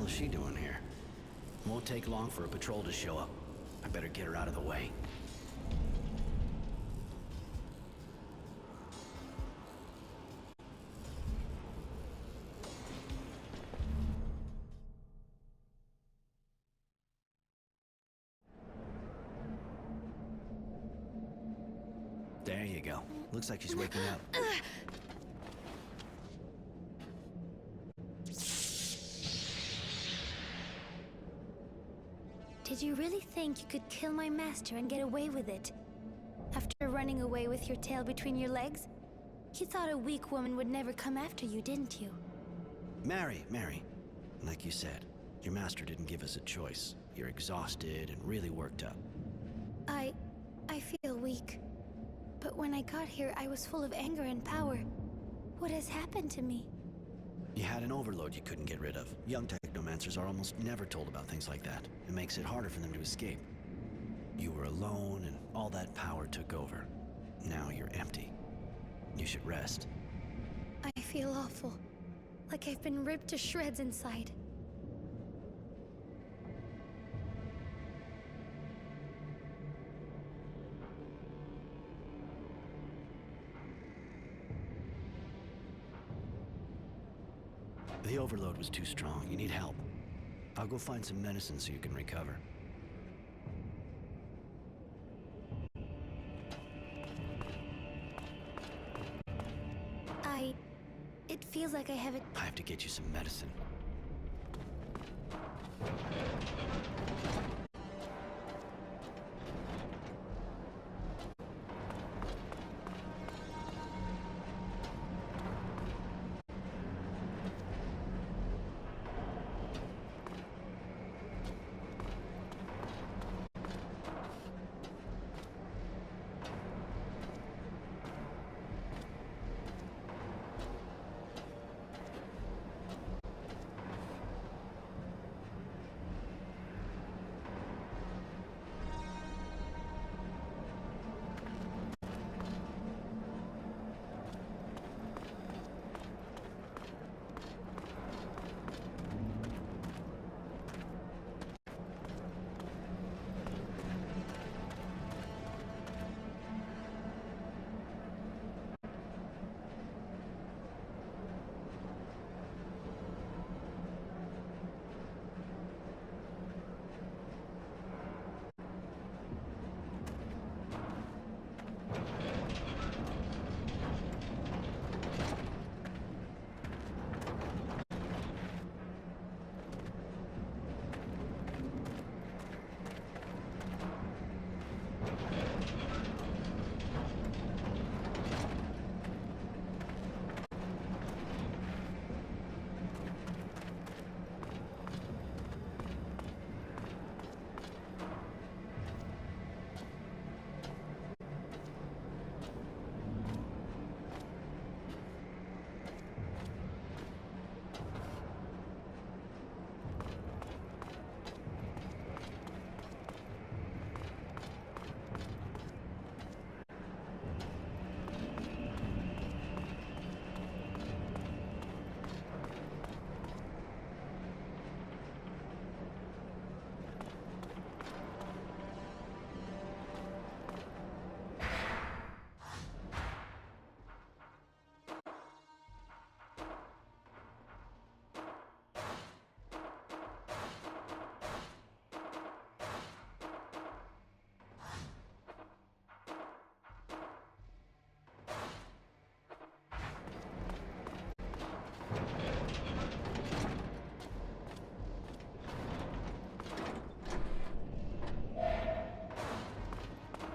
hell is she doing here? Won't take long for a patrol to show up. I better get her out of the way. There you go. Looks like she's waking up. Did you really think you could kill my master and get away with it? After running away with your tail between your legs? You thought a weak woman would never come after you, didn't you? Mary. Like you said, your master didn't give us a choice. You're exhausted and really worked up. I feel weak. But when I got here, I was full of anger and power. What has happened to me? You had an overload you couldn't get rid of. Young technomancers are almost never told about things like that. It makes it harder for them to escape. You were alone and all that power took over. Now you're empty. You should rest. I feel awful. Like I've been ripped to shreds inside. The overload was too strong. You need help. I'll go find some medicine so you can recover. It feels like I have it. I have to get you some medicine.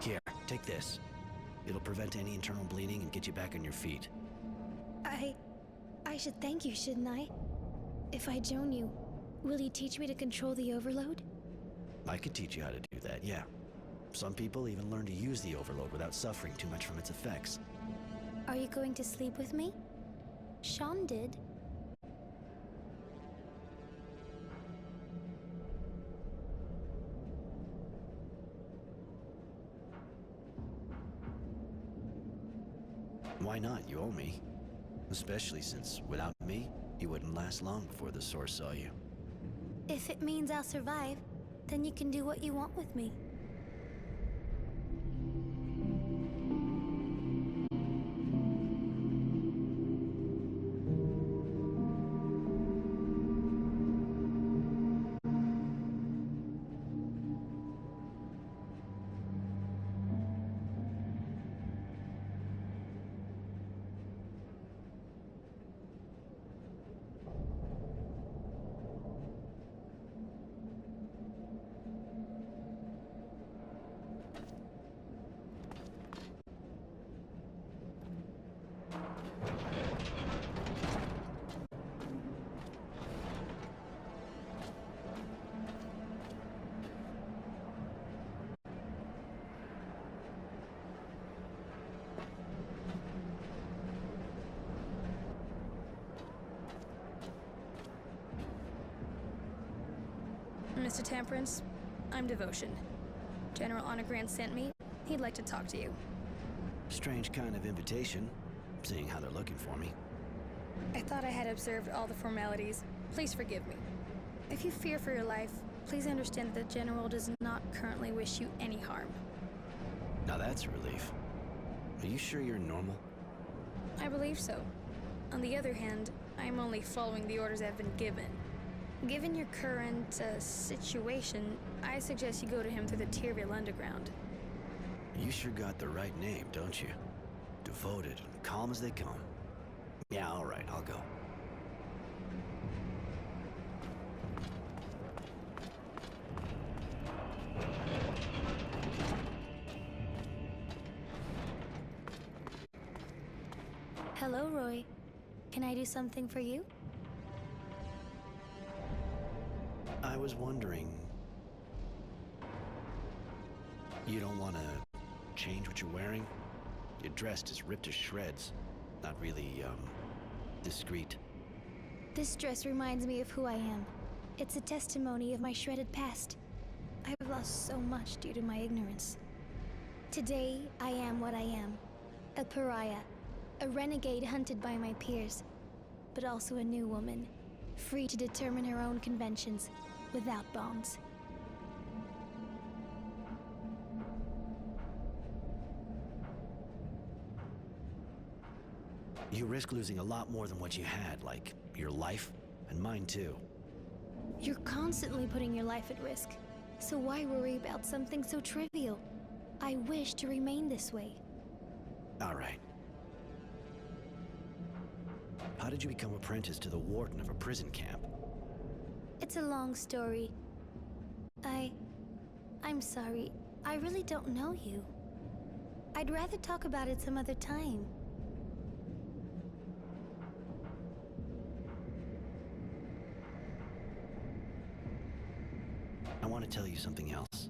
Here, take this. It'll prevent any internal bleeding and get you back on your feet. I should thank you, shouldn't I? If I join you, will you teach me to control the overload? I could teach you how to do that, yeah. Some people even learn to use the overload without suffering too much from its effects. Are you going to sleep with me? Sean did. Why not? You owe me. Especially since, without me, you wouldn't last long before the source saw you. If it means I'll survive, then you can do what you want with me. Mr. Temperance, I'm Devotion. General Honor Grant sent me. He'd like to talk to you. Strange kind of invitation, seeing how they're looking for me. I thought I had observed all the formalities. Please forgive me. If you fear for your life, please understand that the General does not currently wish you any harm. Now that's a relief. Are you sure you're normal? I believe so. On the other hand, I am only following the orders I've been given. Given your current situation, I suggest you go to him through the Tyrville Underground. You sure got the right name, don't you? Devoted and calm as they come. Yeah, all right, I'll go. Hello, Roy. Can I do something for you? I was wondering... You don't want to change what you're wearing? Your dress is ripped to shreds. Not really, discreet. This dress reminds me of who I am. It's a testimony of my shredded past. I've lost so much due to my ignorance. Today, I am what I am. A pariah. A renegade hunted by my peers. But also a new woman. Free to determine her own conventions. Without bonds. You risk losing a lot more than what you had, like your life, and mine too. You're constantly putting your life at risk. So why worry about something so trivial? I wish to remain this way. All right. How did you become apprentice to the warden of a prison camp? It's a long story. I'm sorry. I really don't know you. I'd rather talk about it some other time. I want to tell you something else.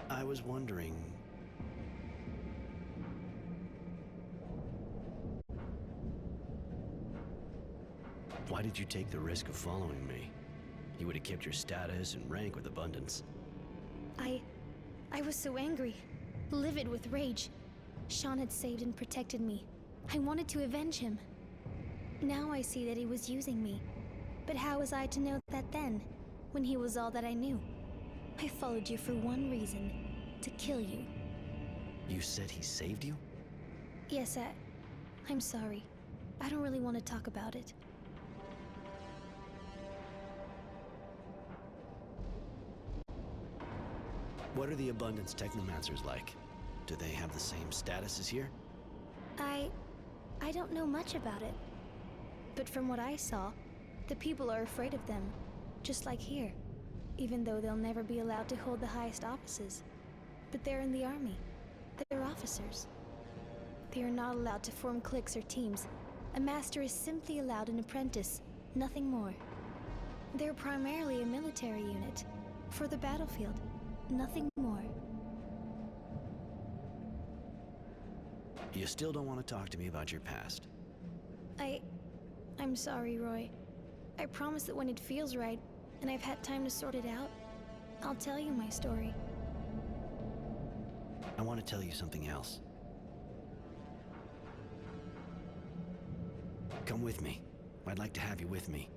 I was wondering... Why did you take the risk of following me? You would have kept your status and rank with abundance. I was so angry, livid with rage. Sean had saved and protected me. I wanted to avenge him. Now I see that he was using me. But how was I to know that then, when he was all that I knew? I followed you for one reason, to kill you. You said he saved you? Yes, I'm sorry. I don't really want to talk about it. What are the Abundance Technomancers like? Do they have the same status as here? I don't know much about it. But from what I saw, the people are afraid of them, just like here, even though they'll never be allowed to hold the highest offices. But they're in the army. They're officers. They are not allowed to form cliques or teams. A master is simply allowed an apprentice, nothing more. They're primarily a military unit, for the battlefield, nothing more. You still don't want to talk to me about your past? I'm sorry, Roy. I promise that when it feels right, and I've had time to sort it out, I'll tell you my story. I want to tell you something else. Come with me. I'd like to have you with me.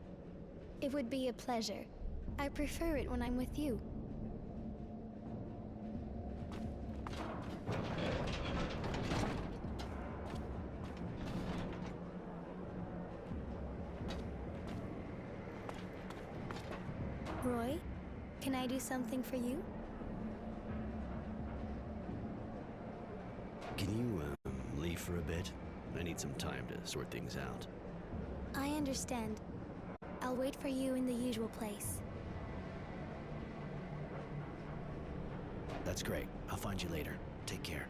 It would be a pleasure. I prefer it when I'm with you. Roy, can I do something for you? Can you, leave for a bit? I need some time to sort things out. I understand. I'll wait for you in the usual place. That's great. I'll find you later. Take care.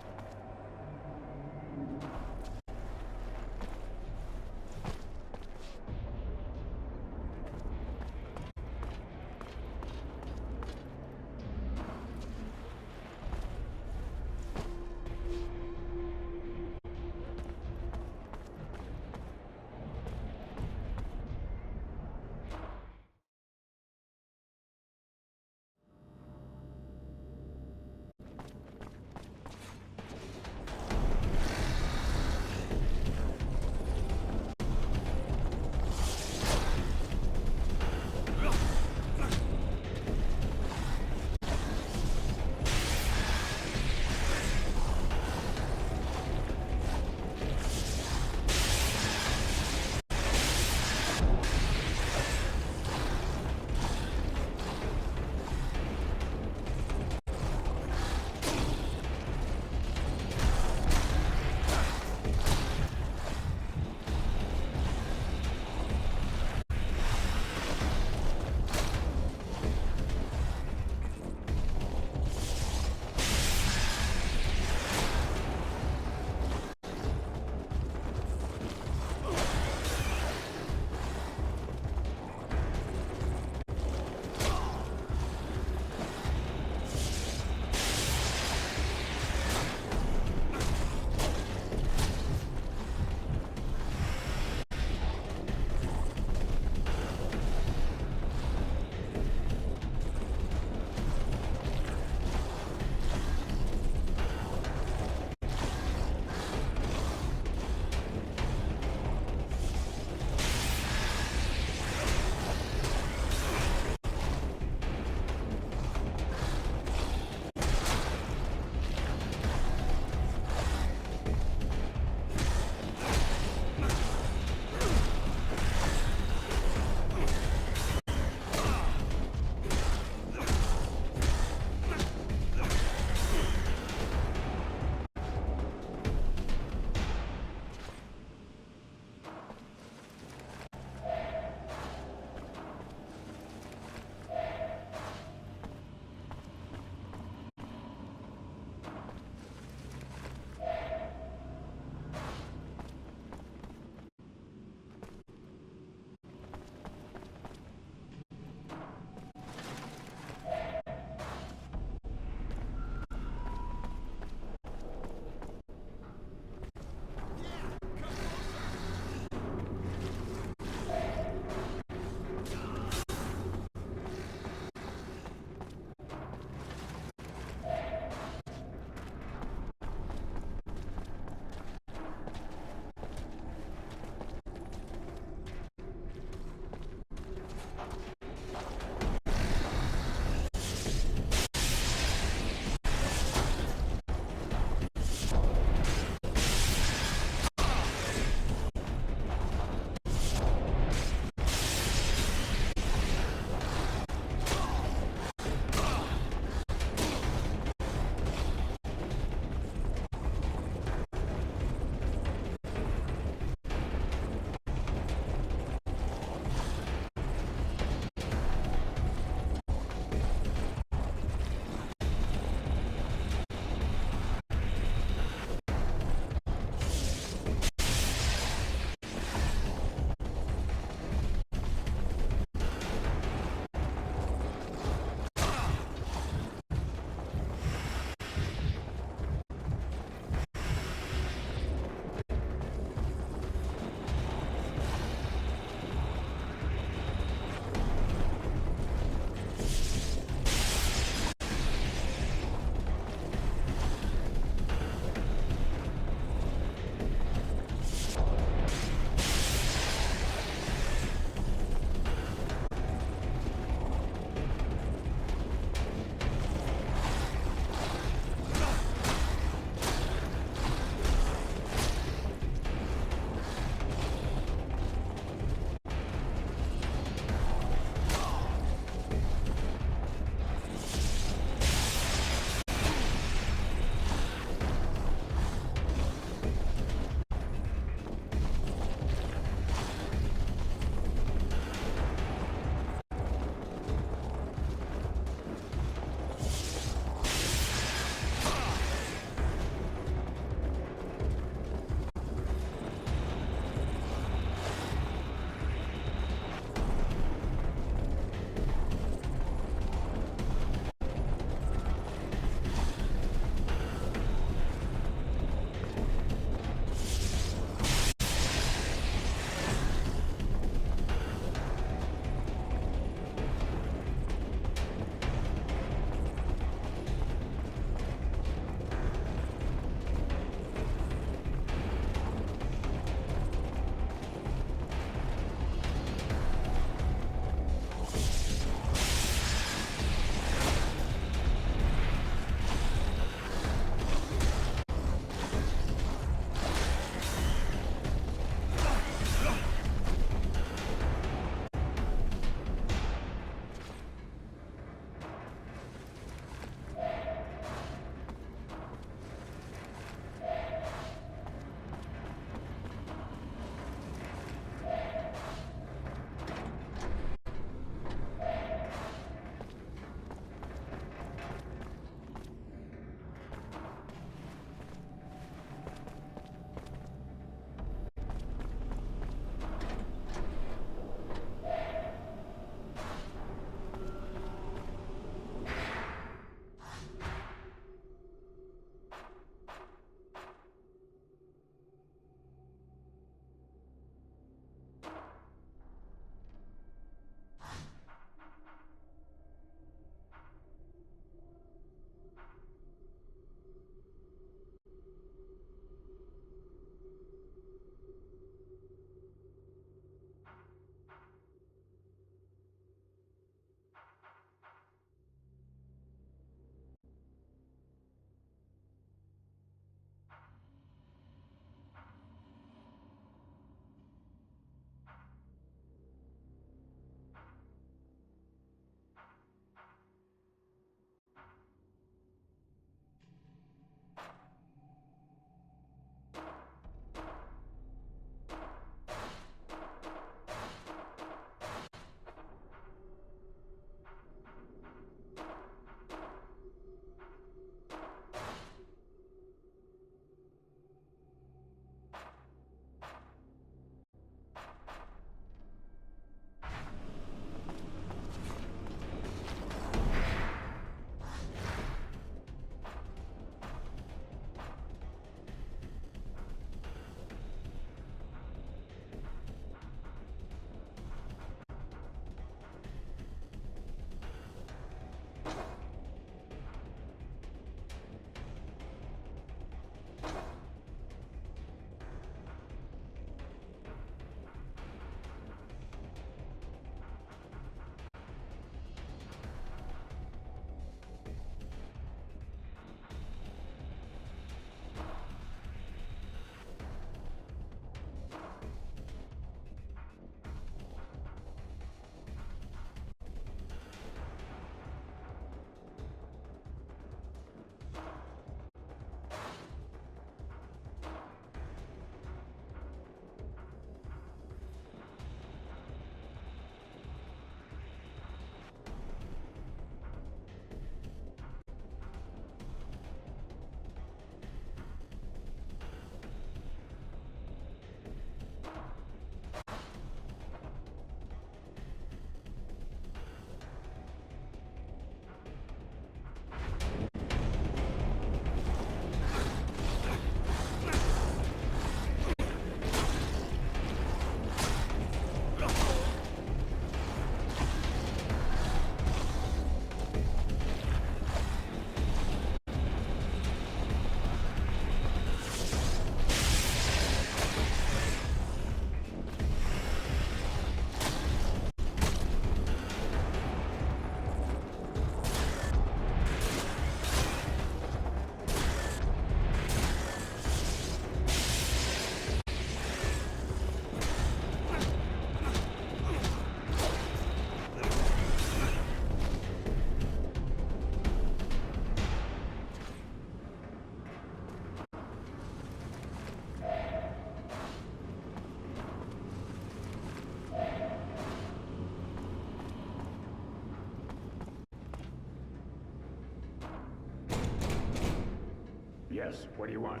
Yes, what do you want?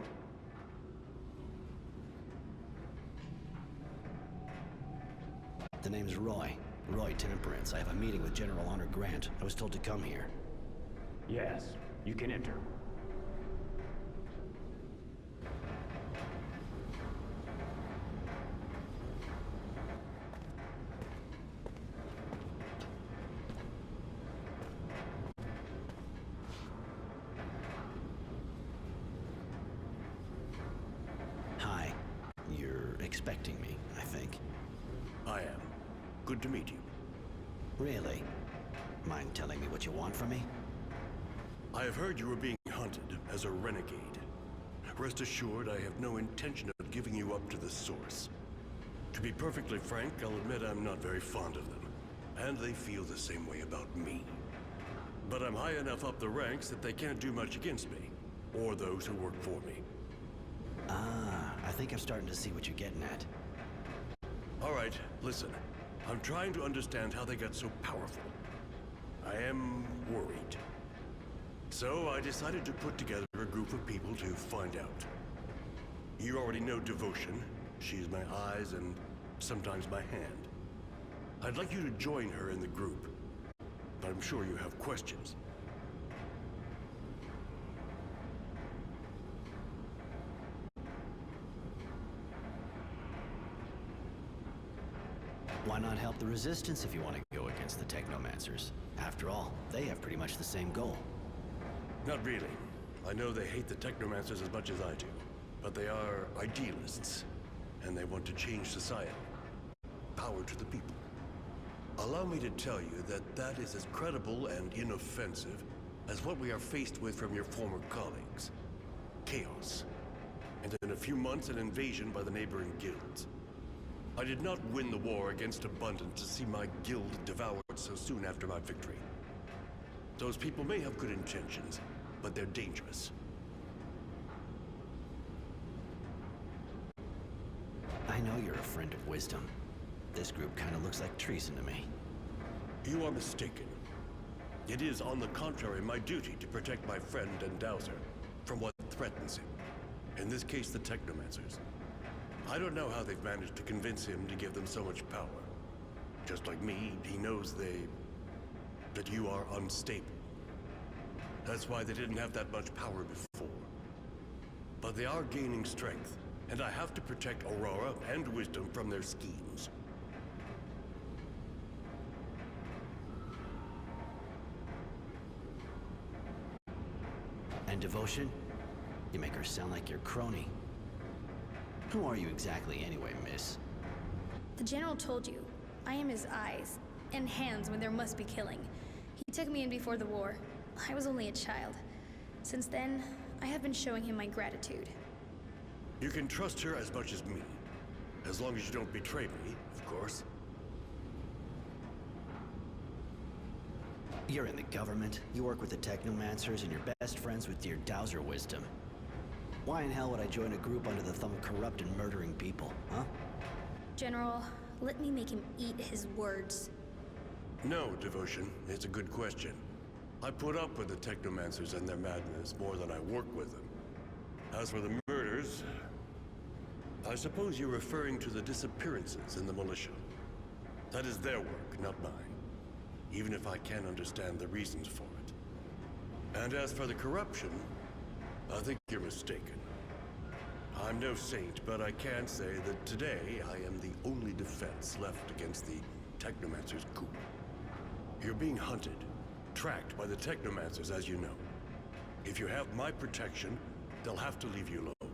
The name's Roy. Roy Temperance. I have a meeting with General Honor Grant. I was told to come here. Yes, you can enter. Hi. You're expecting me, I think. I am. Good to meet you. Really? Mind telling me what you want from me? I have heard you were being hunted as a renegade. Rest assured, I have no intention of giving you up to the source. To be perfectly frank, I'll admit I'm not very fond of them. And they feel the same way about me. But I'm high enough up the ranks that they can't do much against me, or those who work for me. Ah, I think I'm starting to see what you're getting at. All right, listen. I'm trying to understand how they got so powerful. I am worried. So I decided to put together a group of people to find out. You already know Devotion. She's my eyes and sometimes my hand. I'd like you to join her in the group. But I'm sure you have questions. Why not help the Resistance if you want to go against the Technomancers? After all, they have pretty much the same goal. Not really. I know they hate the Technomancers as much as I do. But they are idealists. And they want to change society. Power to the people. Allow me to tell you that that is as credible and inoffensive as what we are faced with from your former colleagues. Chaos. And in a few months, an invasion by the neighboring guilds. I did not win the war against Abundance to see my guild devoured so soon after my victory. Those people may have good intentions, but they're dangerous. I know you're a friend of wisdom. This group kind of looks like treason to me. You are mistaken. It is, on the contrary, my duty to protect my friend and Dowser from what threatens him. In this case, the Technomancers. I don't know how they've managed to convince him to give them so much power. Just like me, he knows that you are unstable. That's why they didn't have that much power before. But they are gaining strength, and I have to protect Aurora and Wisdom from their schemes. And Devotion? You make her sound like your crony. Who are you exactly anyway, miss? The General told you, I am his eyes and hands when there must be killing. He took me in before the war. I was only a child. Since then, I have been showing him my gratitude. You can trust her as much as me. As long as you don't betray me, of course. You're in the government, you work with the Technomancers, and you're best friends with dear Dowser Wisdom. Why in hell would I join a group under the thumb of corrupt and murdering people, huh? General, let me make him eat his words. No, Devotion. It's a good question. I put up with the Technomancers and their madness more than I work with them. As for the murders, I suppose you're referring to the disappearances in the militia. That is their work, not mine. Even if I can understand the reasons for it. And as for the corruption, I think you're mistaken. I'm no saint, but I can say that today I am the only defense left against the Technomancer's coup. You're being hunted, tracked by the Technomancers, as you know. If you have my protection, they'll have to leave you alone.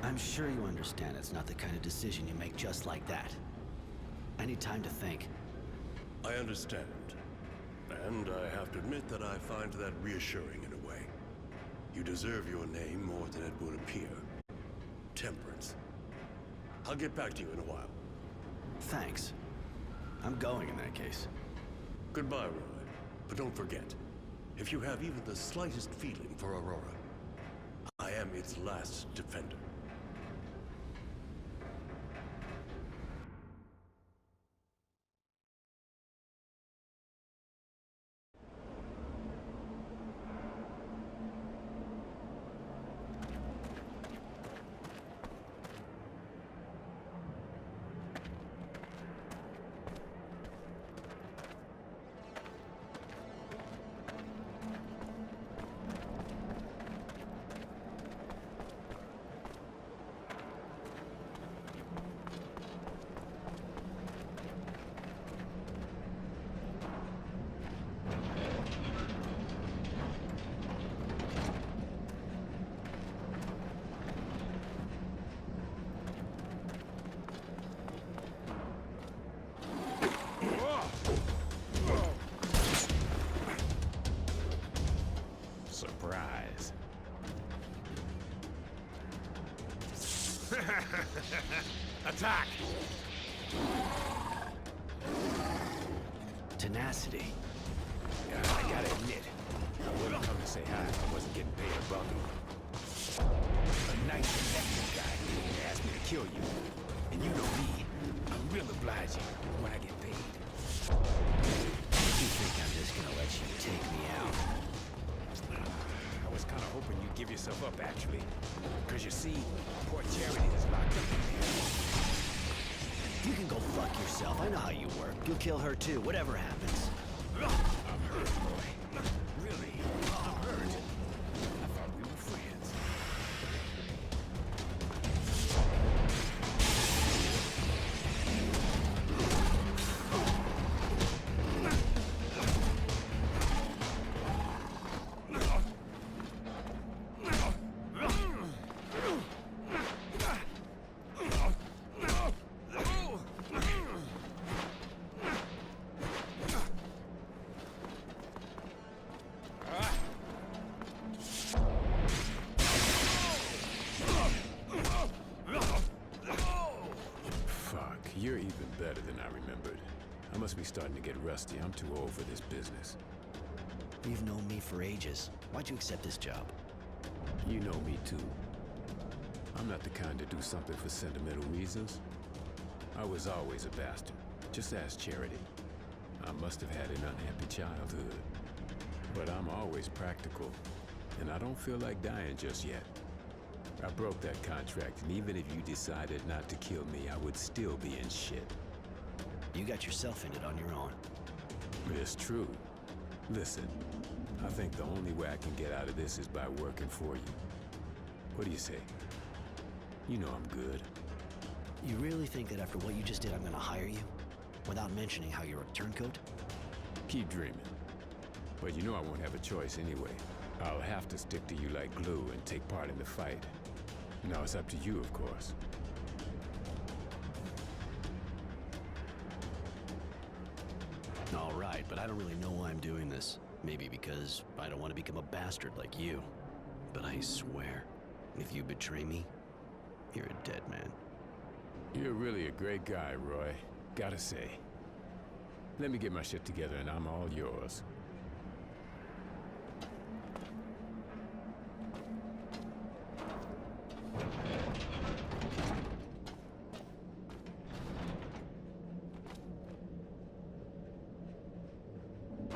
I'm sure you understand it's not the kind of decision you make just like that. I need time to think. I understand. And I have to admit that I find that reassuring in a way. You deserve your name more than it would appear. Temperance. I'll get back to you in a while. Thanks. I'm going in that case. Goodbye, Roy. But don't forget, if you have even the slightest feeling for Aurora, I am its last defender. Attack! Tenacity. I gotta admit, I wouldn't come to say hi if I wasn't getting paid a bucket. A nice detective guy asked me to kill you. And you know me, I'm real obliging when I get paid. You think I'm just gonna let you take me out? I was kind of hoping you'd give yourself up, actually. Because you see, poor Charity is locked up in there. You can go fuck yourself. I know how you work. You'll kill her too, whatever happens. I'm hurt, boy. Really, I'm hurt. I thought we were friends. You're even better than I remembered. I must be starting to get rusty. I'm too old for this business. You've known me for ages. Why'd you accept this job? You know me too. I'm not the kind to do something for sentimental reasons. I was always a bastard. Just ask Charity. I must have had an unhappy childhood. But I'm always practical. And I don't feel like dying just yet. I broke that contract, and even if you decided not to kill me, I would still be in shit. You got yourself in it on your own. It's true. Listen, I think the only way I can get out of this is by working for you. What do you say? You know I'm good. You really think that after what you just did, I'm gonna hire you? Without mentioning how you're a turncoat? Keep dreaming. But you know I won't have a choice anyway. I'll have to stick to you like glue and take part in the fight. Now it's up to you, of course. All right, but I don't really know why I'm doing this. Maybe because I don't want to become a bastard like you. But I swear, if you betray me, you're a dead man. You're really a great guy, Roy. Gotta say. Let me get my shit together and I'm all yours.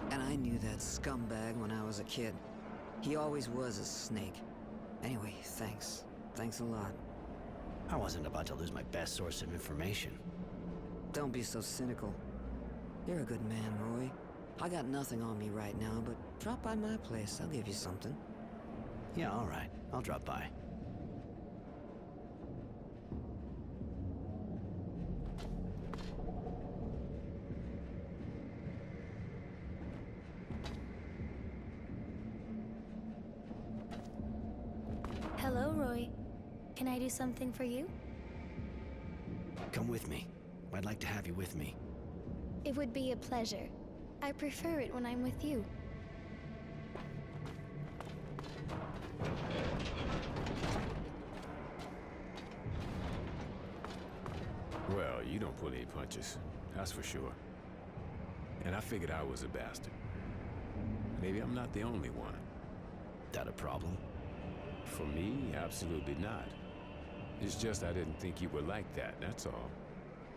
And I knew that scumbag when I was a kid. He always was a snake. Anyway, thanks. Thanks a lot. I wasn't about to lose my best source of information. Don't be so cynical. You're a good man, Roy. I got nothing on me right now, but drop by my place. I'll give you something. Yeah, all right. I'll drop by. Hello, Roy. Can I do something for you? Come with me. I'd like to have you with me. It would be a pleasure. I prefer it when I'm with you. Well, you don't pull any punches. That's for sure. And I figured I was a bastard. Maybe I'm not the only one. That a problem? For me, absolutely not. It's just I didn't think you were like that, that's all.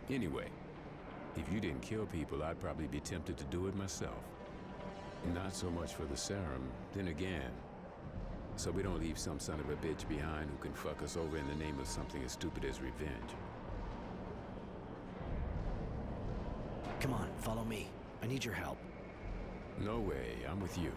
Anyway, if you didn't kill people, I'd probably be tempted to do it myself. Not so much for the serum, then again. So we don't leave some son of a bitch behind who can fuck us over in the name of something as stupid as revenge. Come on, follow me. I need your help. No way, I'm with you.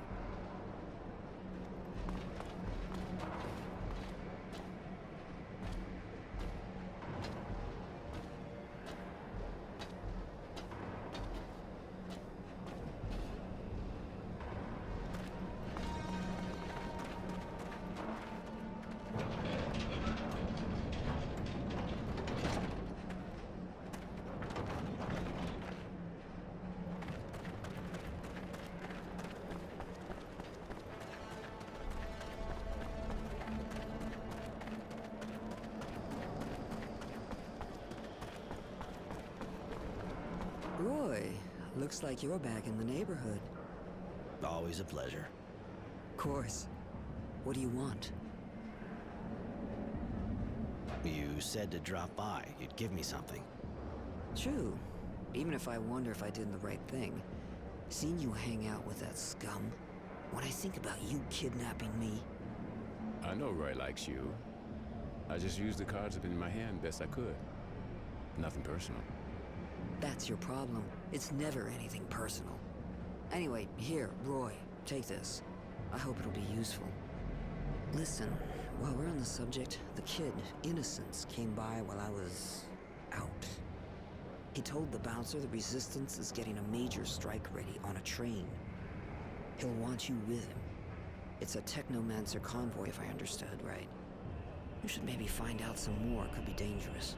Roy, looks like you're back in the neighborhood. Always a pleasure. Course. What do you want? You said to drop by. You'd give me something. True. Even if I wonder if I did the right thing. Seeing you hang out with that scum, when I think about you kidnapping me... I know Roy likes you. I just used the cards in my hand best I could. Nothing personal. That's your problem. It's never anything personal. Anyway, here, Roy, take this. I hope it'll be useful. Listen, while we're on the subject, the kid, Innocence, came by while I was... out. He told the bouncer the Resistance is getting a major strike ready on a train. He'll want you with him. It's a Technomancer convoy, if I understood right. You should maybe find out some more. It could be dangerous.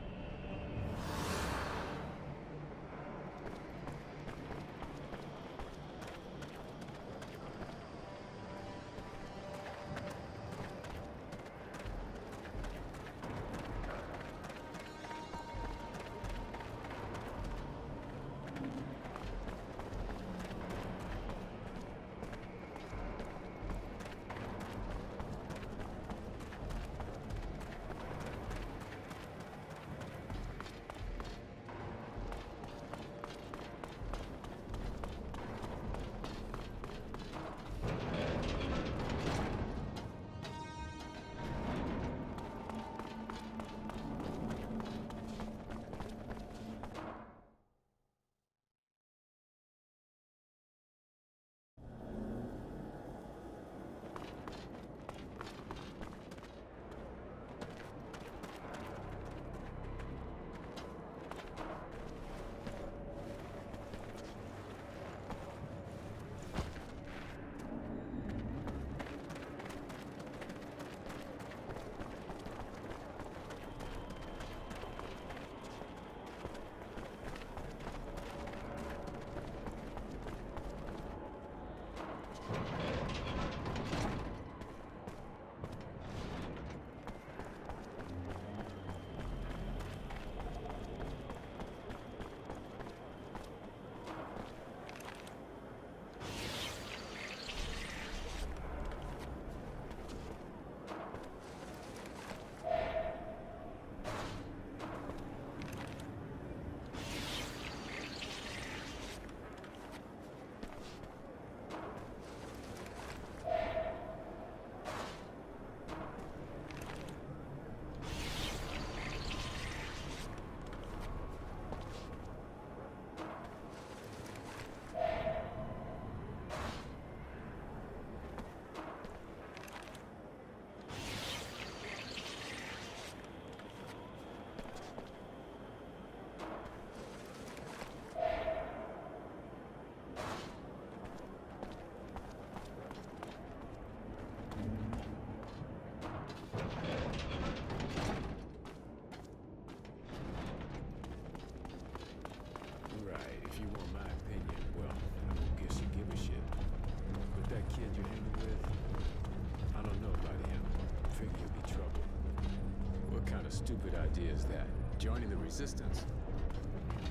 Stupid idea is that? Joining the Resistance?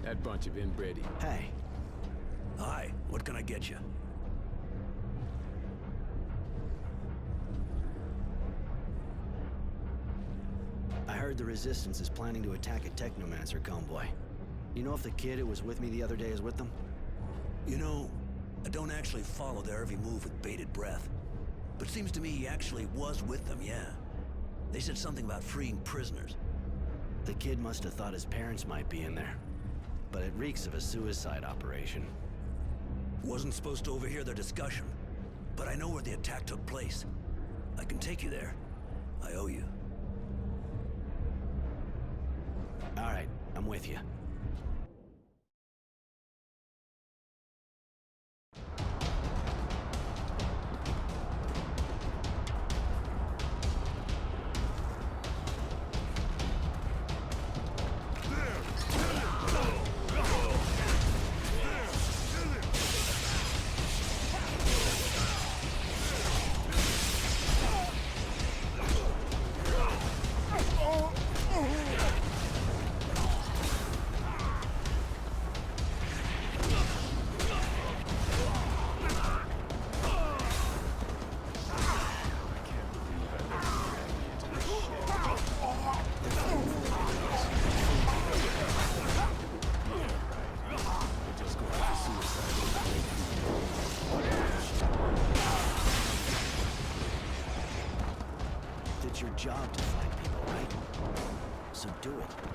That bunch of inbred... Hey. Hi, what can I get you? I heard the Resistance is planning to attack a Technomancer convoy. You know if the kid who was with me the other day is with them? You know, I don't actually follow their every move with bated breath. But it seems to me he actually was with them, yeah. They said something about freeing prisoners. The kid must have thought his parents might be in there. But it reeks of a suicide operation. Wasn't supposed to overhear their discussion, but I know where the attack took place. I can take you there. I owe you. All right, I'm with you. job to find people, right? So do it.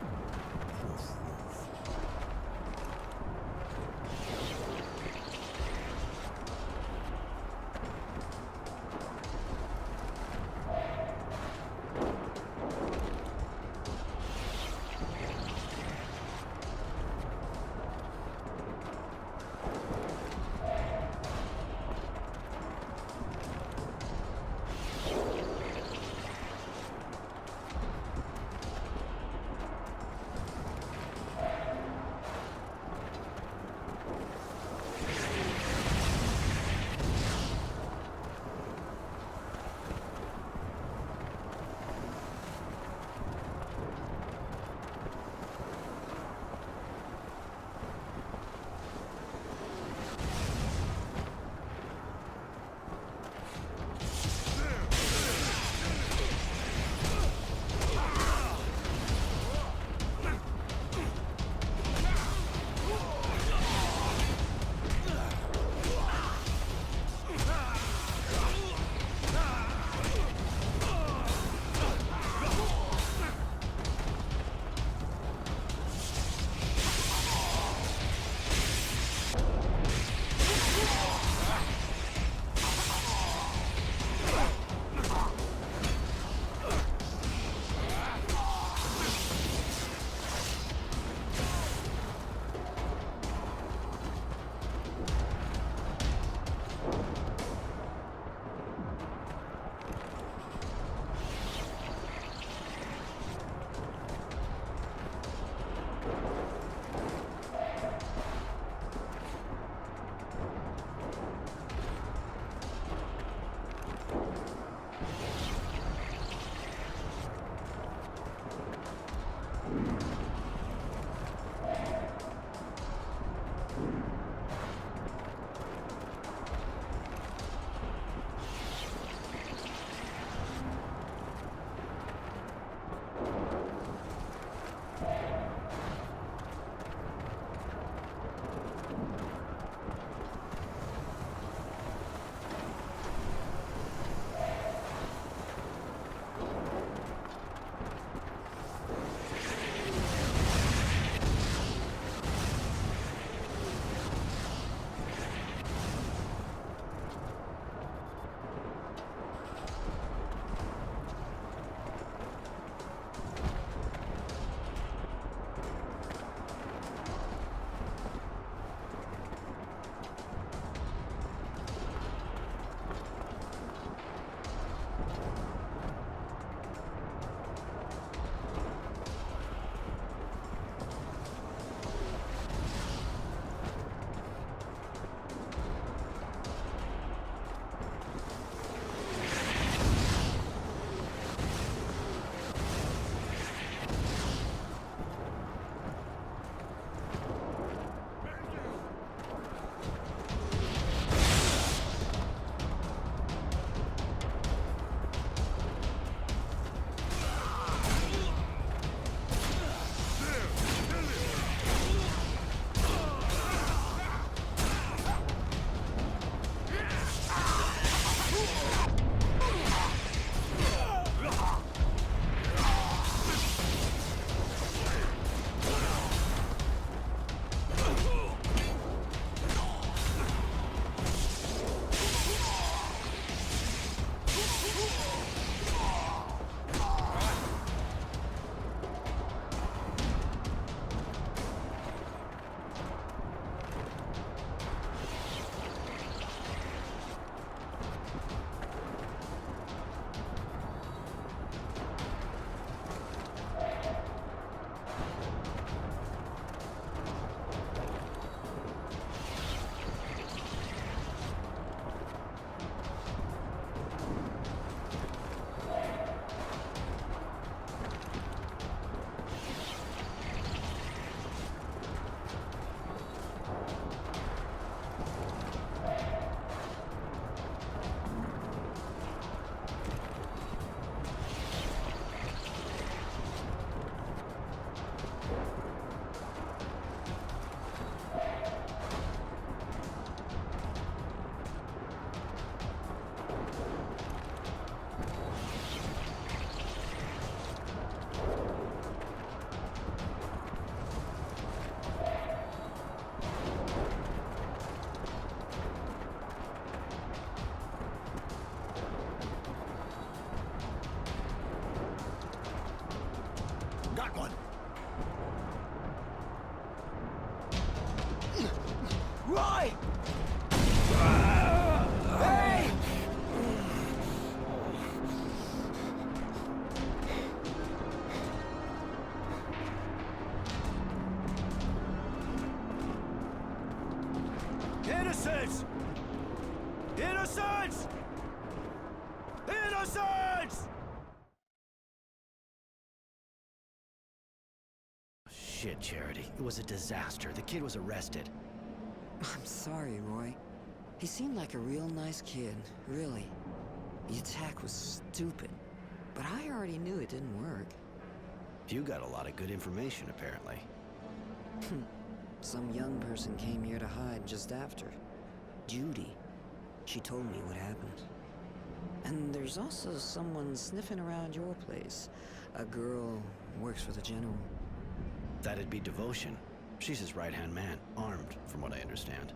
Roy! Hey! Innocents! Innocents! Innocents! Shit, Charity. It was a disaster. The kid was arrested. I'm sorry, Roy. He seemed like a real nice kid, really. The attack was stupid, but I already knew it didn't work. You got a lot of good information, apparently. Some young person came here to hide just after. Judy. She told me what happened. And there's also someone sniffing around your place. A girl works for the general. That'd be Devotion. She's his right-hand man, armed, from what I understand.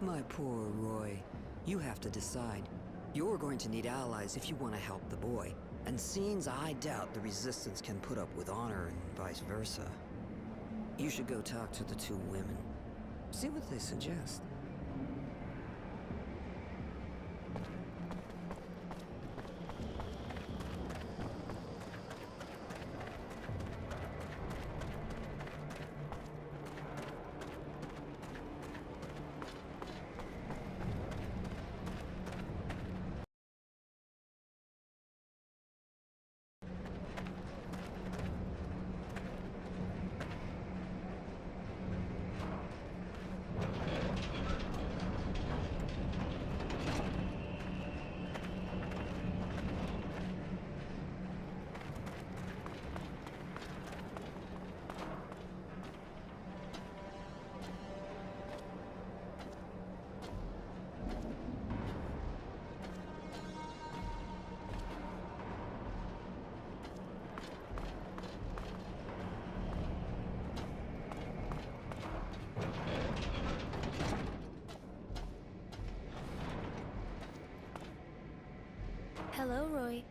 My poor Roy. You have to decide. You're going to need allies if you want to help the boy. And seems I doubt the Resistance can put up with honor and vice versa. You should go talk to the two women. See what they suggest. Hello, Roy.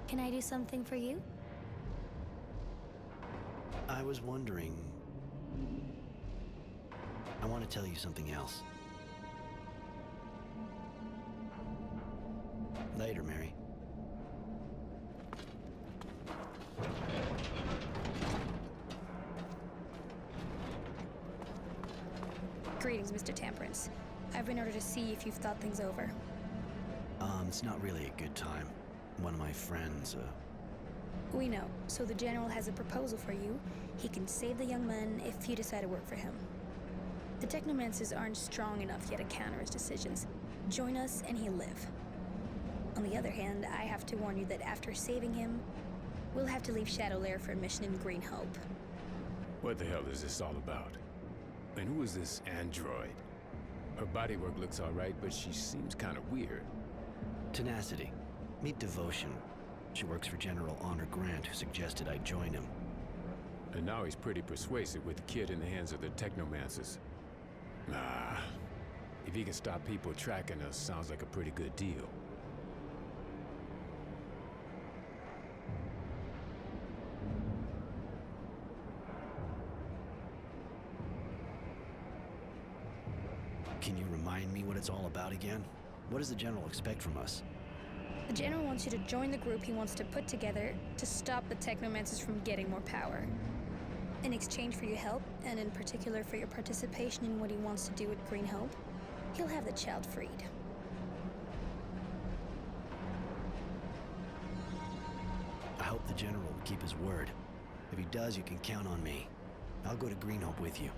Can I do something for you? I was wondering... I want to tell you something else. Later, Mary. Greetings, Mr. Temperance. I've been ordered to see if you've thought things over. It's not really a good time. One of my friends, We know, so the General has a proposal for you. He can save the young man if you decide to work for him. The Technomancers aren't strong enough yet to counter his decisions. Join us and he'll live. On the other hand, I have to warn you that after saving him, we'll have to leave Shadowlair for a mission in Green Hope. What the hell is this all about? And who is this android? Her bodywork looks alright, but she seems kind of weird. Tenacity. Meet Devotion. She works for General Honor Grant, who suggested I join him. And now he's pretty persuasive with the kid in the hands of the Technomancers. If he can stop people tracking us, sounds like a pretty good deal. Can you remind me what it's all about again? What does the General expect from us? The General wants you to join the group he wants to put together to stop the Technomancers from getting more power. In exchange for your help, and in particular for your participation in what he wants to do at Green Hope, he'll have the child freed. I hope the General will keep his word. If he does, you can count on me. I'll go to Green Hope with you.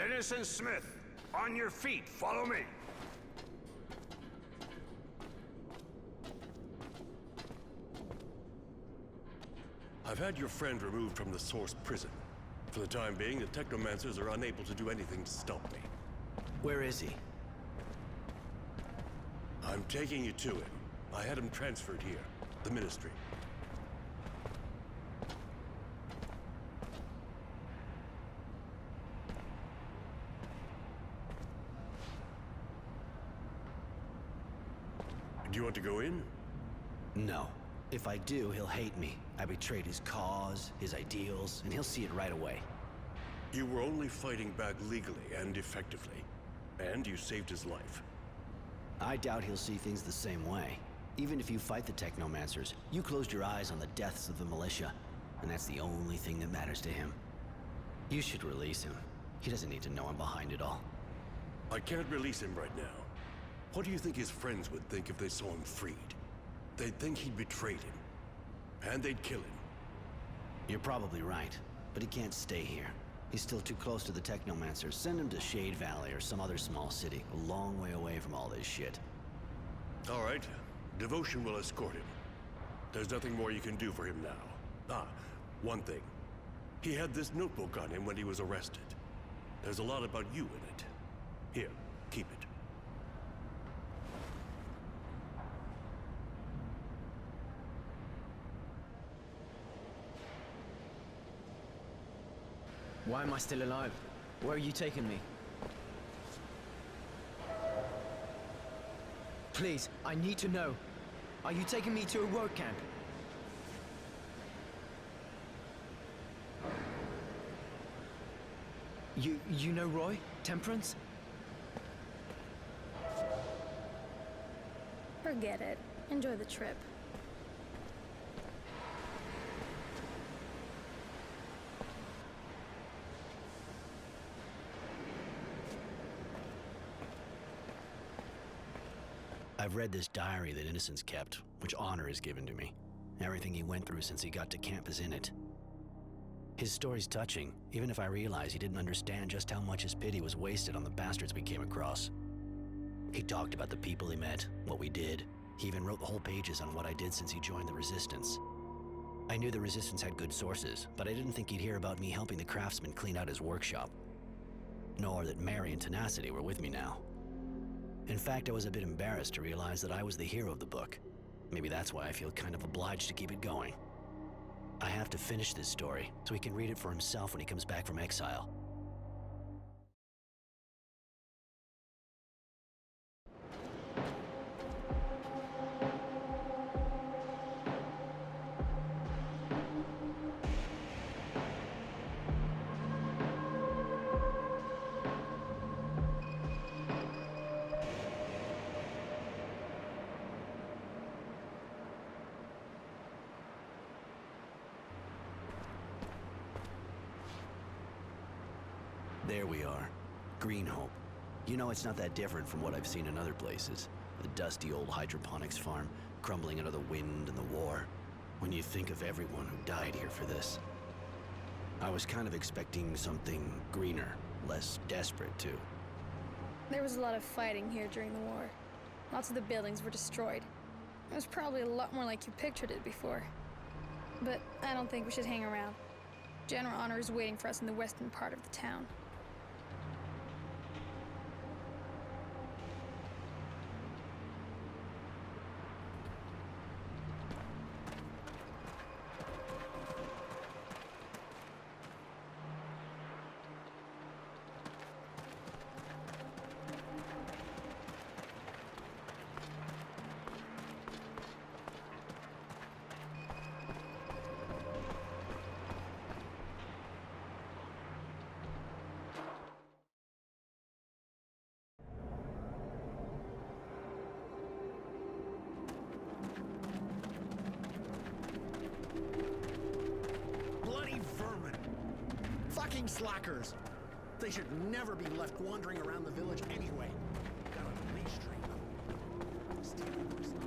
Innocent Smith, on your feet, follow me. I've had your friend removed from the Source prison. For the time being, the Technomancers are unable to do anything to stop me. Where is he? I'm taking you to him. I had him transferred here, the Ministry. Do you want to go in? No. If I do, he'll hate me. I betrayed his cause, his ideals, and he'll see it right away. You were only fighting back legally and effectively. And you saved his life. I doubt he'll see things the same way. Even if you fight the Technomancers, you closed your eyes on the deaths of the militia, and that's the only thing that matters to him. You should release him. He doesn't need to know I'm behind it all. I can't release him right now. What do you think his friends would think if they saw him freed? They'd think he'd betrayed him. And they'd kill him. You're probably right, but he can't stay here. He's still too close to the Technomancers. Send him to Shade Valley or some other small city, a long way away from all this shit. All right. Devotion will escort him. There's nothing more you can do for him now. Ah, one thing. He had this notebook on him when he was arrested. There's a lot about you in it. Here, keep it. Why am I still alive? Where are you taking me? Please, I need to know. Are you taking me to a work camp? You know Roy? Temperance? Forget it. Enjoy the trip. I've read this diary that Innocence kept, which honor is given to me. Everything he went through since he got to camp is in it. His story's touching, even if I realize he didn't understand just how much his pity was wasted on the bastards we came across. He talked about the people he met, what we did. He even wrote the whole pages on what I did since he joined the Resistance. I knew the Resistance had good sources, but I didn't think he'd hear about me helping the craftsman clean out his workshop. Nor that Mary and Tenacity were with me now. In fact, I was a bit embarrassed to realize that I was the hero of the book. Maybe that's why I feel kind of obliged to keep it going. I have to finish this story, so he can read it for himself when he comes back from exile. There we are. Green Hope. You know, it's not that different from what I've seen in other places. The dusty old hydroponics farm, crumbling under the wind and the war. When you think of everyone who died here for this. I was kind of expecting something greener, less desperate too. There was a lot of fighting here during the war. Lots of the buildings were destroyed. It was probably a lot more like you pictured it before. But I don't think we should hang around. General Honor is waiting for us in the western part of the town. Fucking slackers! They should never be left wandering around the village anyway. Gotta leash train them. Stealing their stuff.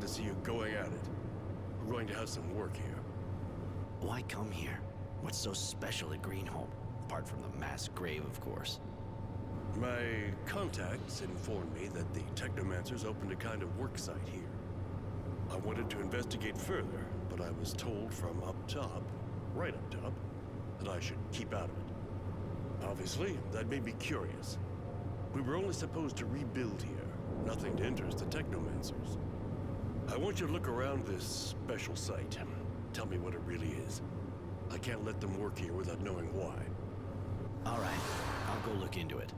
see you going at it. We're going to have some work here. Why come here? What's so special at Greenhope? Apart from the mass grave, of course. My contacts informed me that the Technomancers opened a kind of work site here. I wanted to investigate further, but I was told from up top, right up top, that I should keep out of it. Obviously, that made me curious. We were only supposed to rebuild here, nothing to interest the Technomancers. I want you to look around this special site. Tell me what it really is. I can't let them work here without knowing why. All right, I'll go look into it.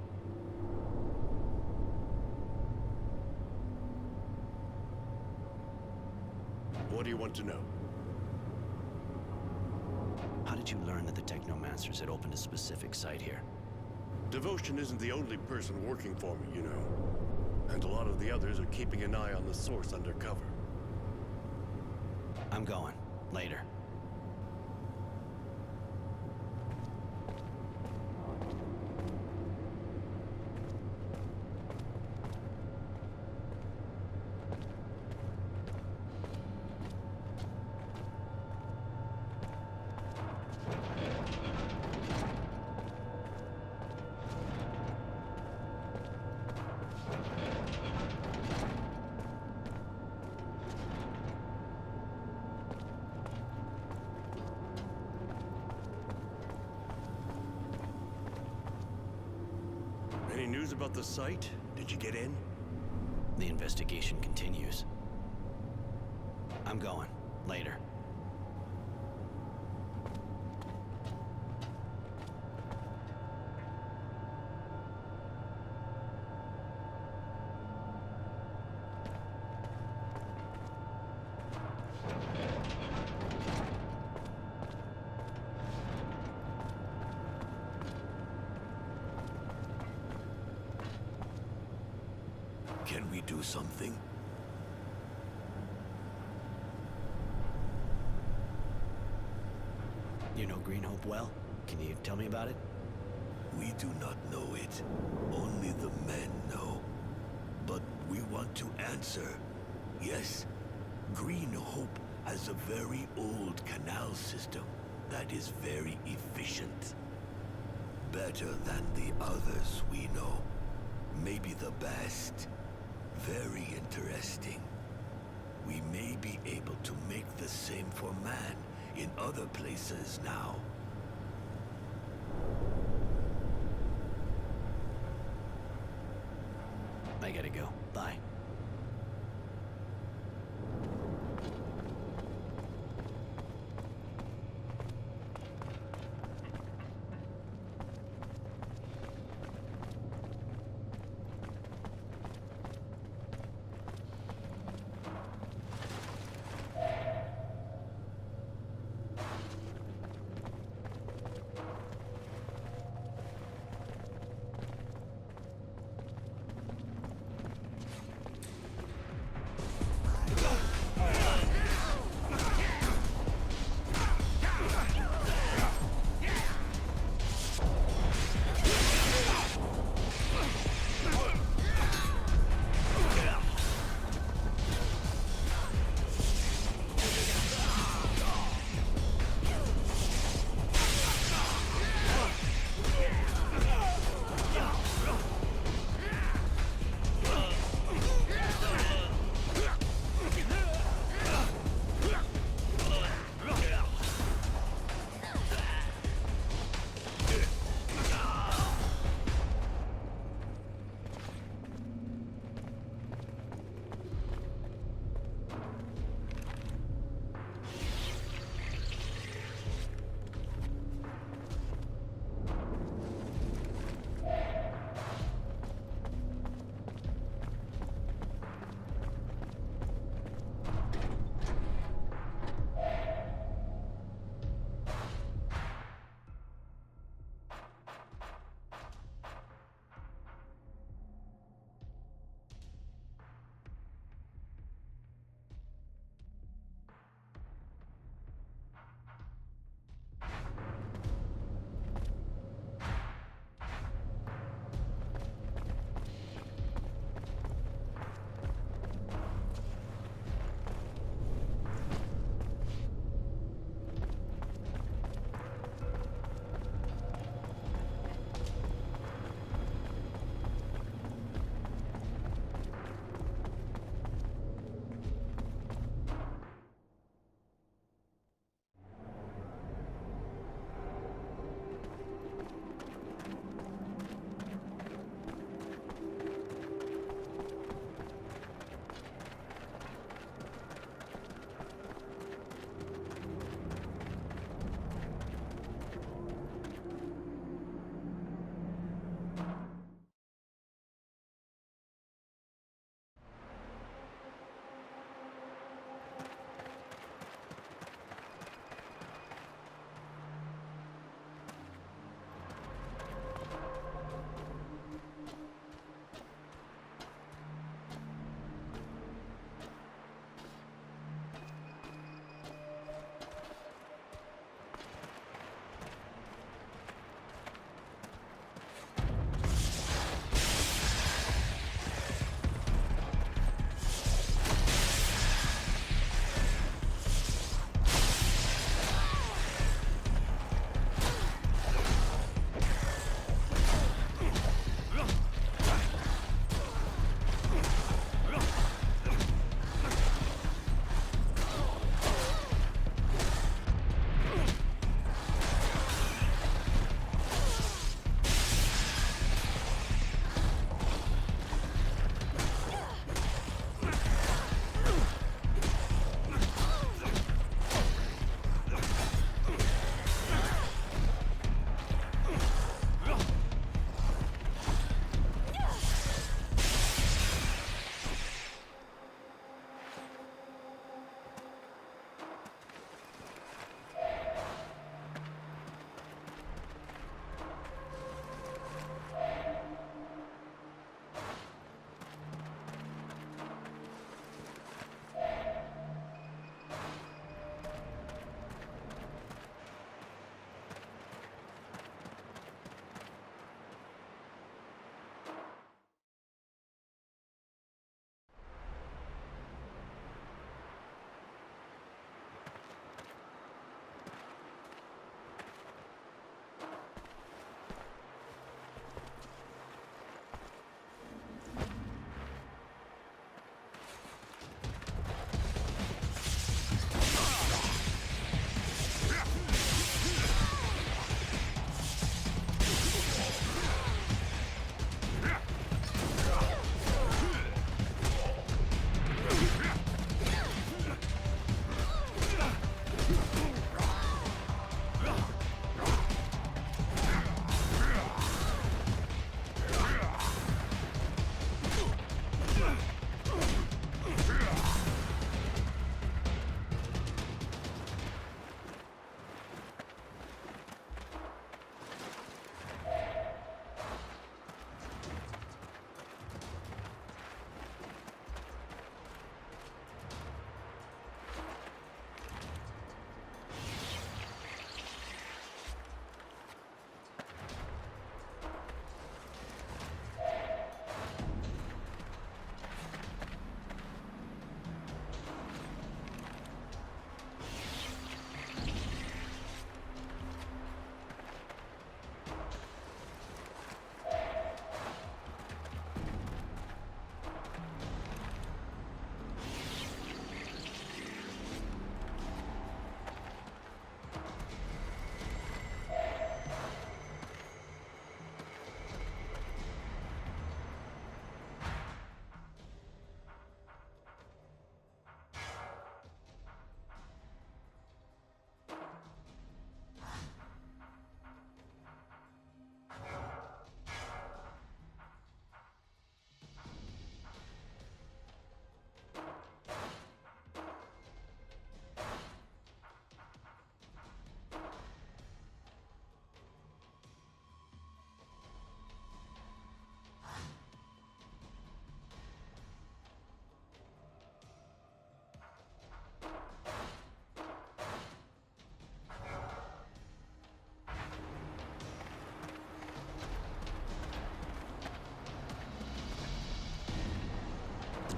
What do you want to know? How did you learn that the Technomancers had opened a specific site here? Devotion isn't the only person working for me, you know. And a lot of the others are keeping an eye on the source undercover. I'm going. Later. Any news about the site? Did you get in? The investigation continues. I'm going. Later. Can we do something? You know Greenhope well? Can you tell me about it? We do not know it. Only the men know. But we want to answer. Yes, Greenhope has a very old canal system that is very efficient. Better than the others we know. Maybe the best. Very interesting. We may be able to make the same for man in other places now. I gotta go. Bye.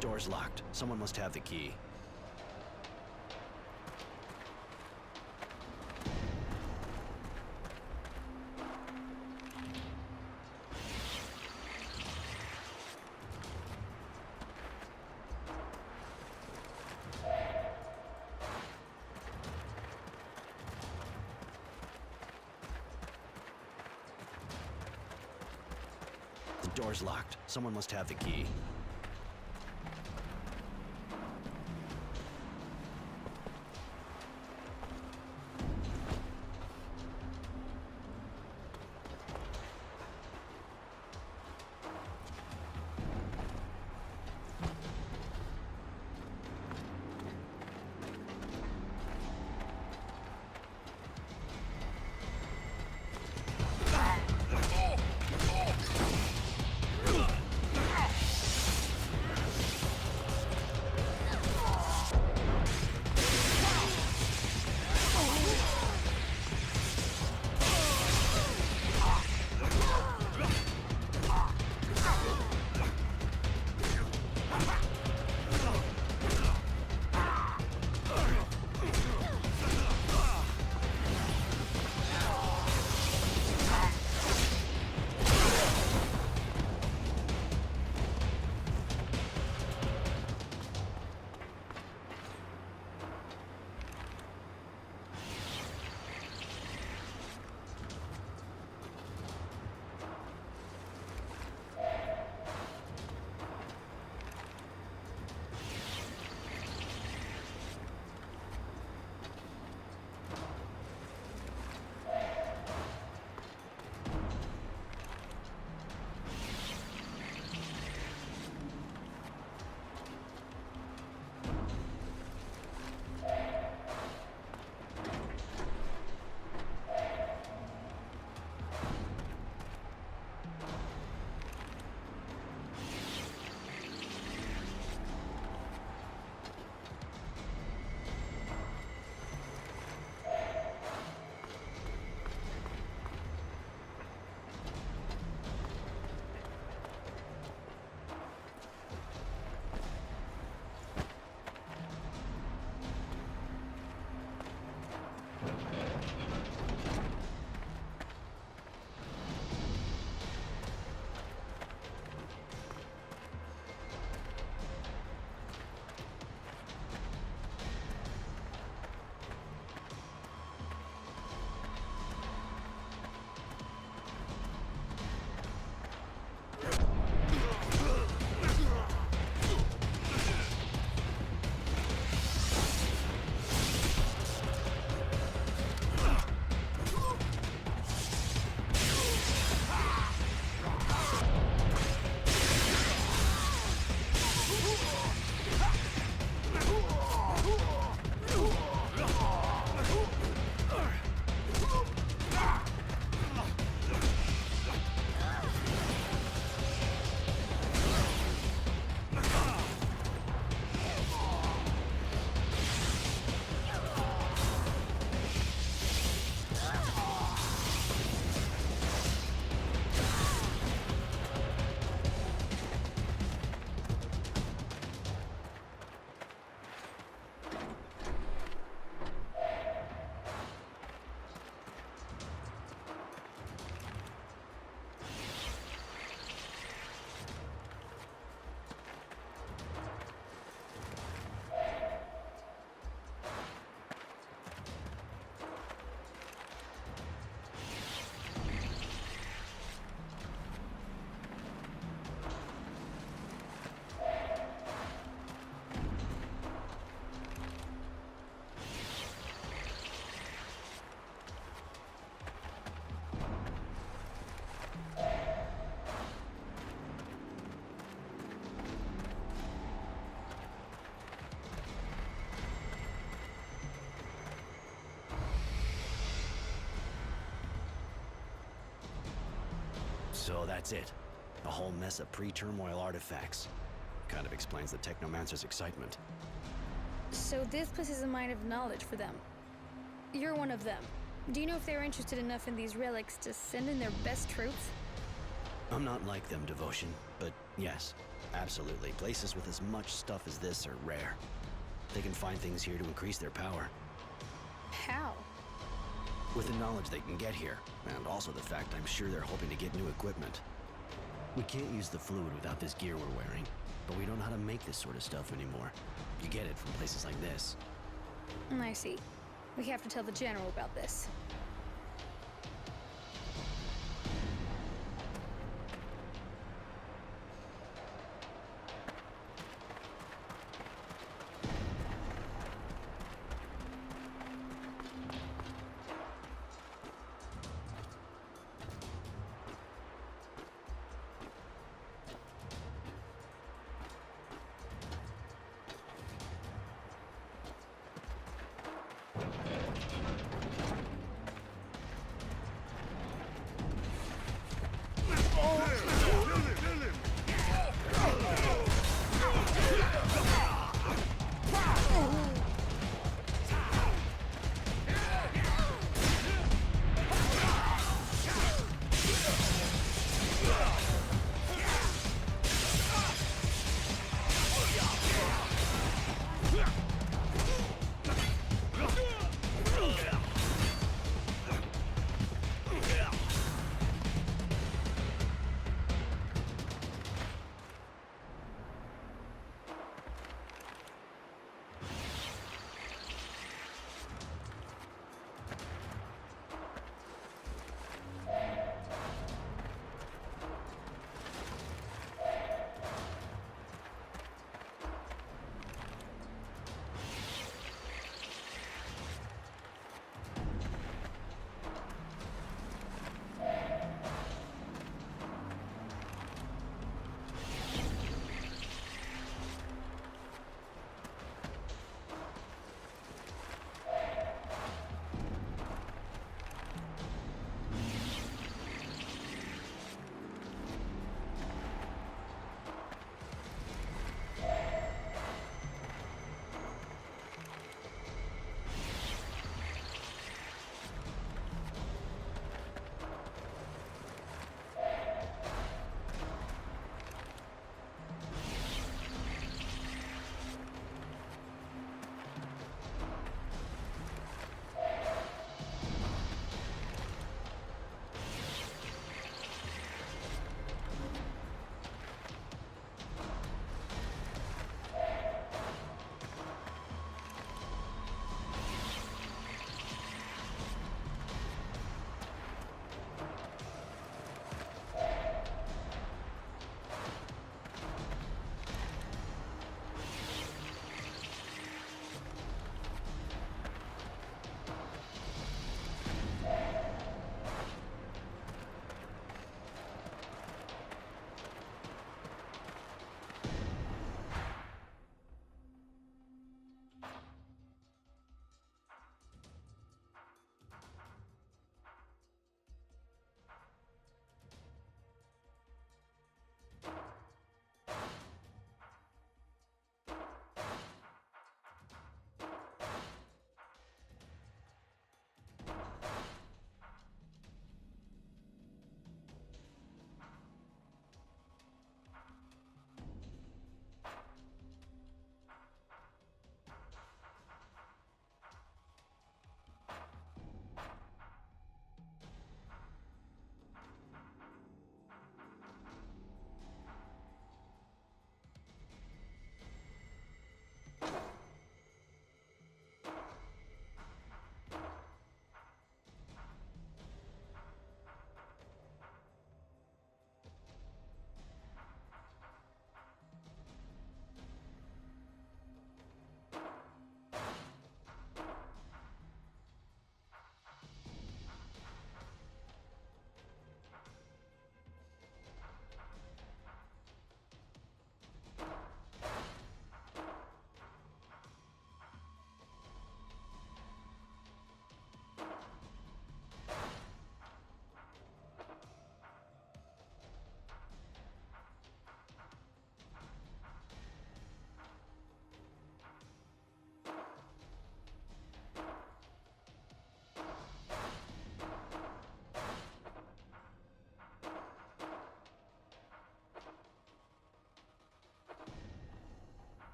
door's locked. Someone must have the key. The door's locked. Someone must have the key. So that's it. A whole mess of pre-turmoil artifacts. Kind of explains the Technomancer's excitement. So this place is a mine of knowledge for them. You're one of them. Do you know if they're interested enough in these relics to send in their best troops? I'm not like them, Devotion, but Yes, absolutely. Places with as much stuff as this are rare. They can find things here to increase their power. How? With the knowledge they can get here, and also the fact I'm sure they're hoping to get new equipment. We can't use the fluid without this gear we're wearing, but we don't know how to make this sort of stuff anymore. You get it from places like this. I see. We have to tell the General about this.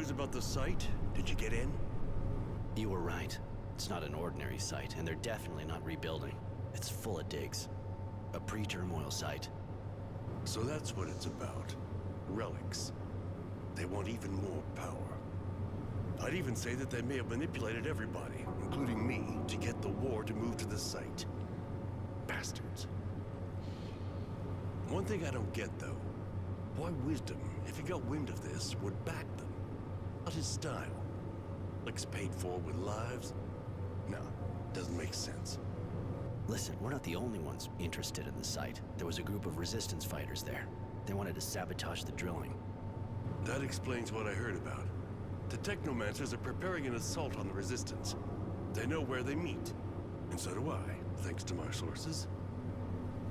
news about the site? Did you get in? You were right. It's not an ordinary site, and they're definitely not rebuilding. It's full of digs. A pre-turmoil site. So that's what it's about. Relics. They want even more power. I'd even say that they may have manipulated everybody, including me, to get the war to move to the site. Bastards. One thing I don't get, though. Why Wisdom, if he got wind of this, would back them? Not his style. Looks paid for with lives? No, doesn't make sense. Listen, we're not the only ones interested in the site. There was a group of resistance fighters there. They wanted to sabotage the drilling. That explains what I heard about. The Technomancers are preparing an assault on the Resistance. They know where they meet. And so do I, thanks to my sources.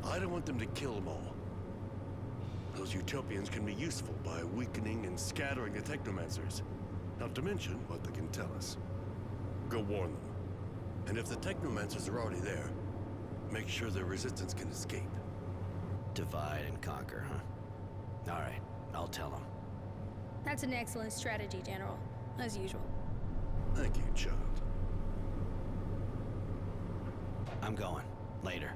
I don't want them to kill them all. Those Utopians can be useful by weakening and scattering the Technomancers. Not to mention what they can tell us. Go warn them. And if the Technomancers are already there, make sure the Resistance can escape. Divide and conquer, huh? All right, I'll tell them. That's an excellent strategy, General. As usual. Thank you, child. I'm going. Later.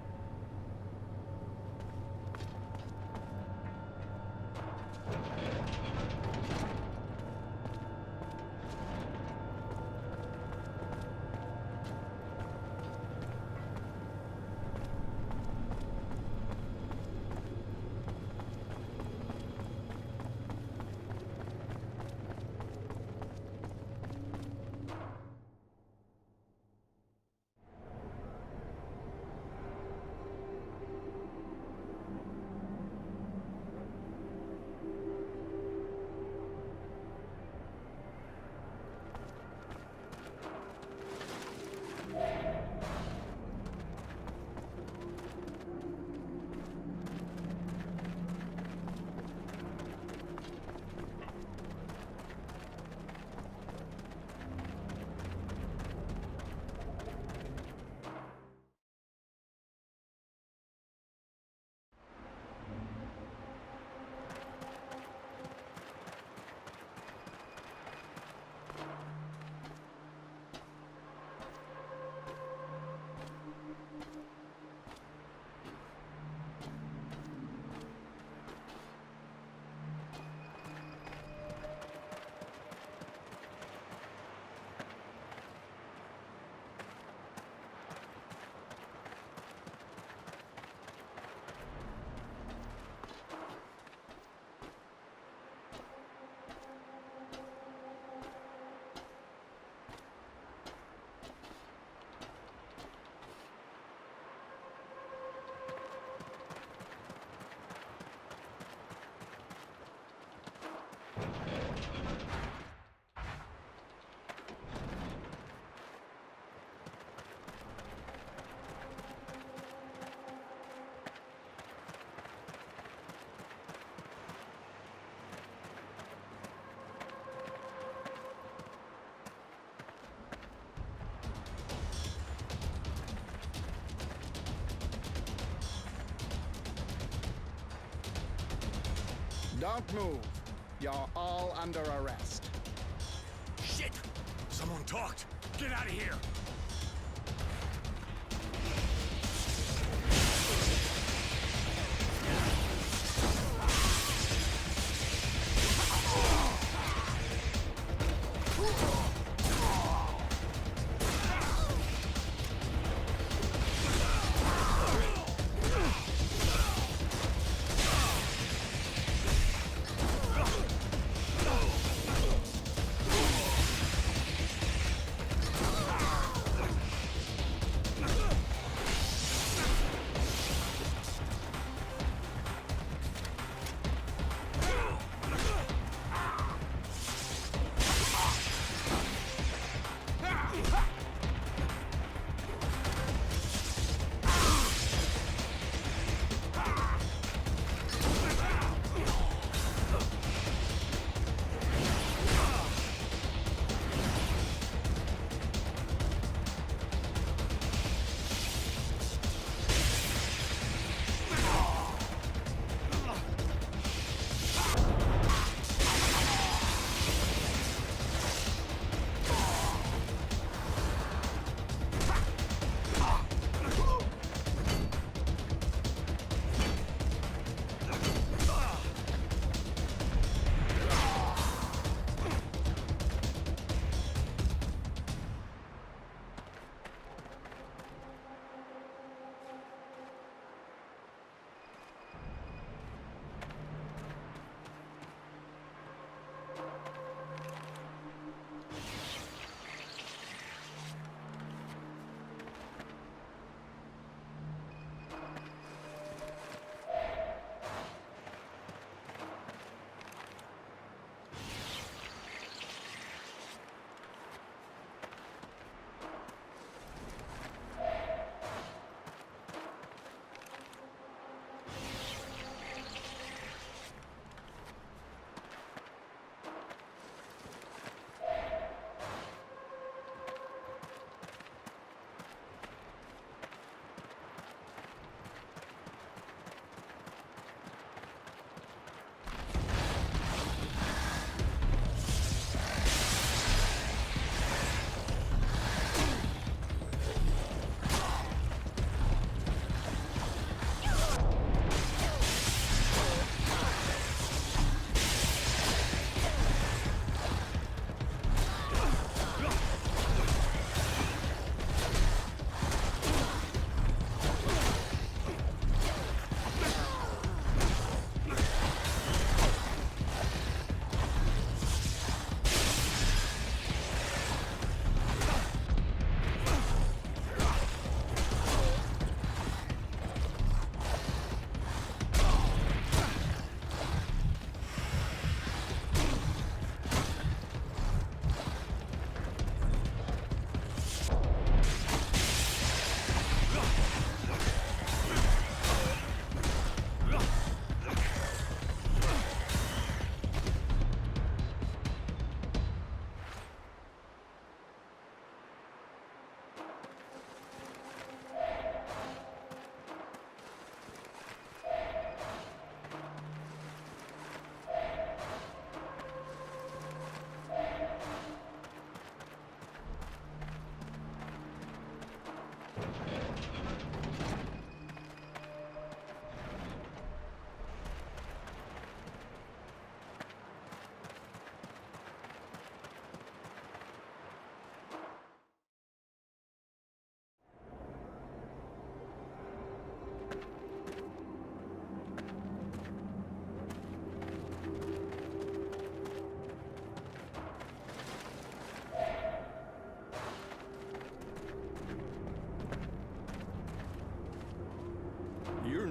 Don't move. You're all under arrest. Shit! Someone talked. Get out of here!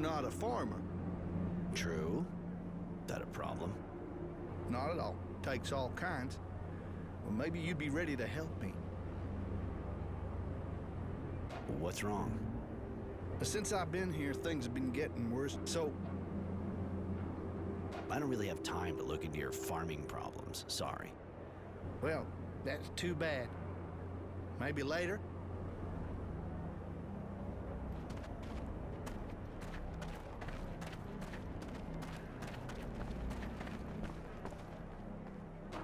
not a farmer. True. That a problem? Not at all. Takes all kinds. Well, maybe you'd be ready to help me. What's wrong? Since I've been here, things have been getting worse, so I don't really have time to look into your farming problems. Sorry. well, that's too bad. Maybe later?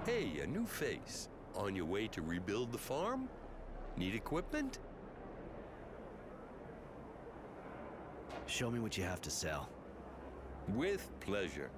Hey, a new face. On your way to rebuild the farm? Need equipment? Show me what you have to sell. With pleasure.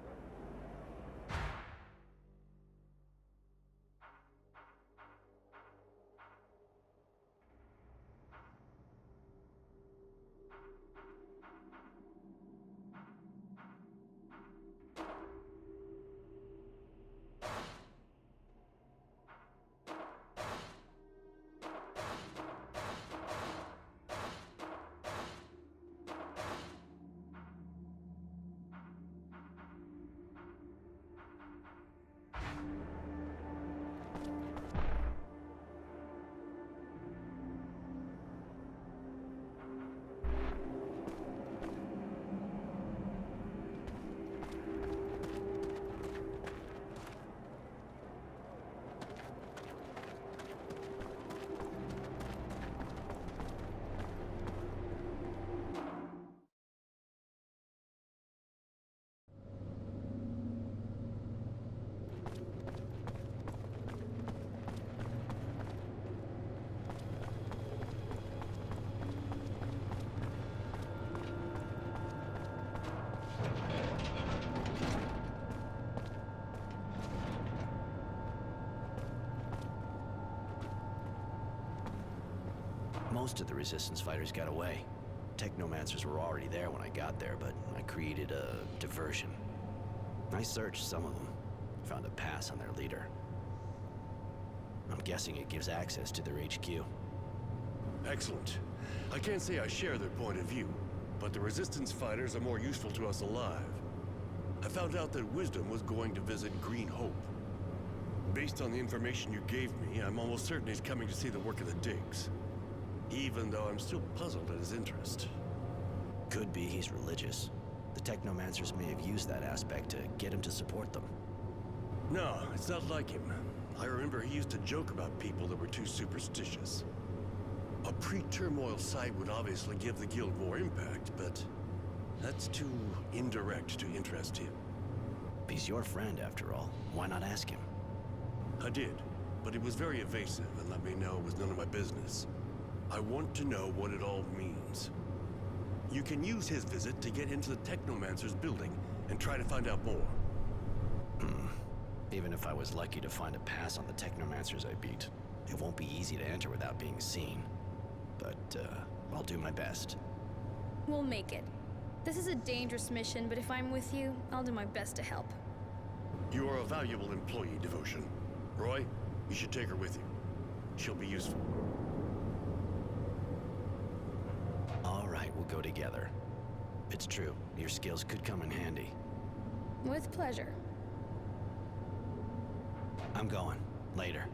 Most of the resistance fighters got away. Technomancers were already there when I got there, but I created a diversion. I searched some of them, found a pass on their leader. I'm guessing it gives access to their HQ. Excellent. I can't say I share their point of view, but the resistance fighters are more useful to us alive. I found out that Wisdom was going to visit Green Hope. Based on the information you gave me, I'm almost certain he's coming to see the work of the digs. Even though I'm still puzzled at his interest. Could be he's religious. The Technomancers may have used that aspect to get him to support them. No, it's not like him. I remember he used to joke about people that were too superstitious. A pre-turmoil site would obviously give the guild more impact, but that's too indirect to interest him. He's your friend, after all. Why not ask him? I did, but he was very evasive and let me know it was none of my business. I want to know what it all means. You can use his visit to get into the Technomancer's building and try to find out more. Even if I was lucky to find a pass on the Technomancers I beat, it won't be easy to enter without being seen. But, I'll do my best. We'll make it. This is a dangerous mission, but if I'm with you, I'll do my best to help. You are a valuable employee, Devotion. Roy, you should take her with you. She'll be useful. All right, we'll go together. It's true, your skills could come in handy. With pleasure. I'm going. Later.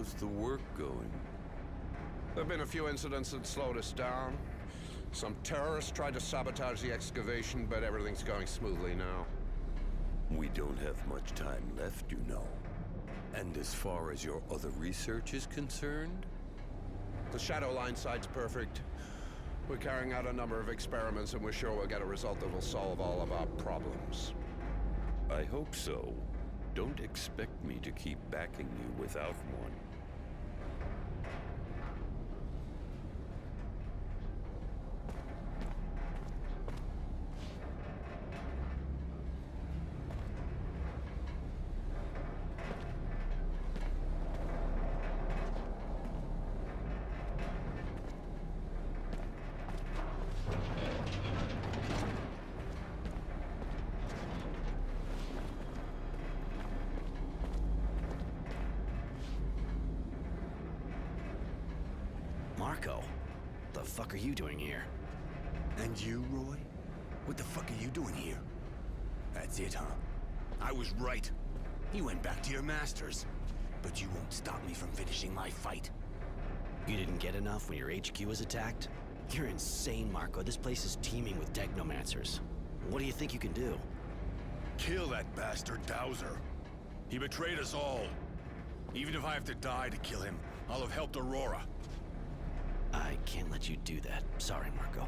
How's the work going? There have been a few incidents that slowed us down. Some terrorists tried to sabotage the excavation, but everything's going smoothly now. We don't have much time left, you know. And as far as your other research is concerned? The shadow line side's perfect. We're carrying out a number of experiments, and we're sure we'll get a result that will solve all of our problems. I hope so. Don't expect me to keep backing you without one. Marco, the fuck are you doing here? And you, Roy? What the fuck are you doing here? That's it, huh? I was right. You went back to your masters. But you won't stop me from finishing my fight. You didn't get enough when your HQ was attacked? You're insane, Marco. This place is teeming with technomancers. What do you think you can do? Kill that bastard Dowser. He betrayed us all. Even if I have to die to kill him, I'll have helped Aurora. I can't let you do that. Sorry, Marco.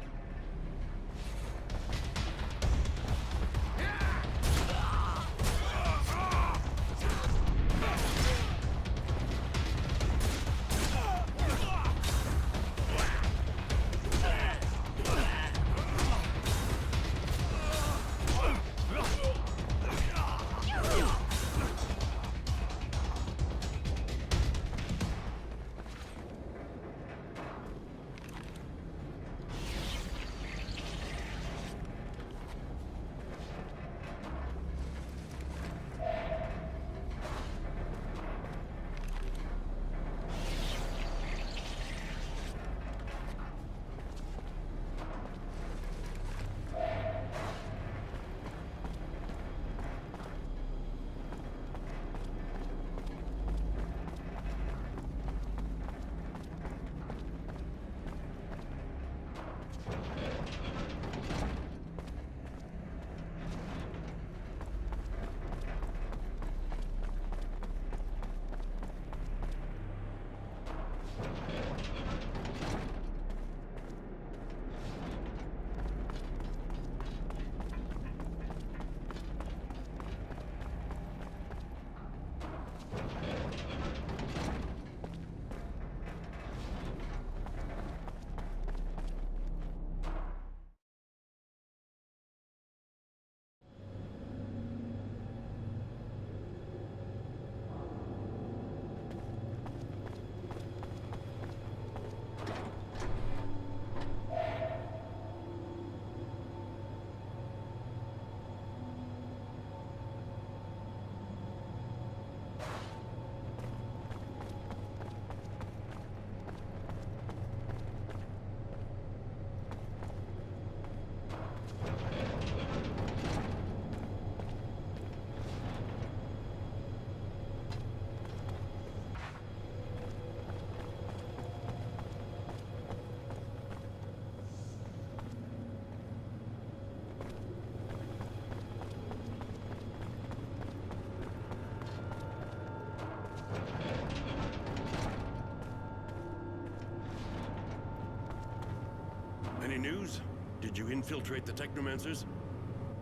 Any news? Did you infiltrate the Technomancers?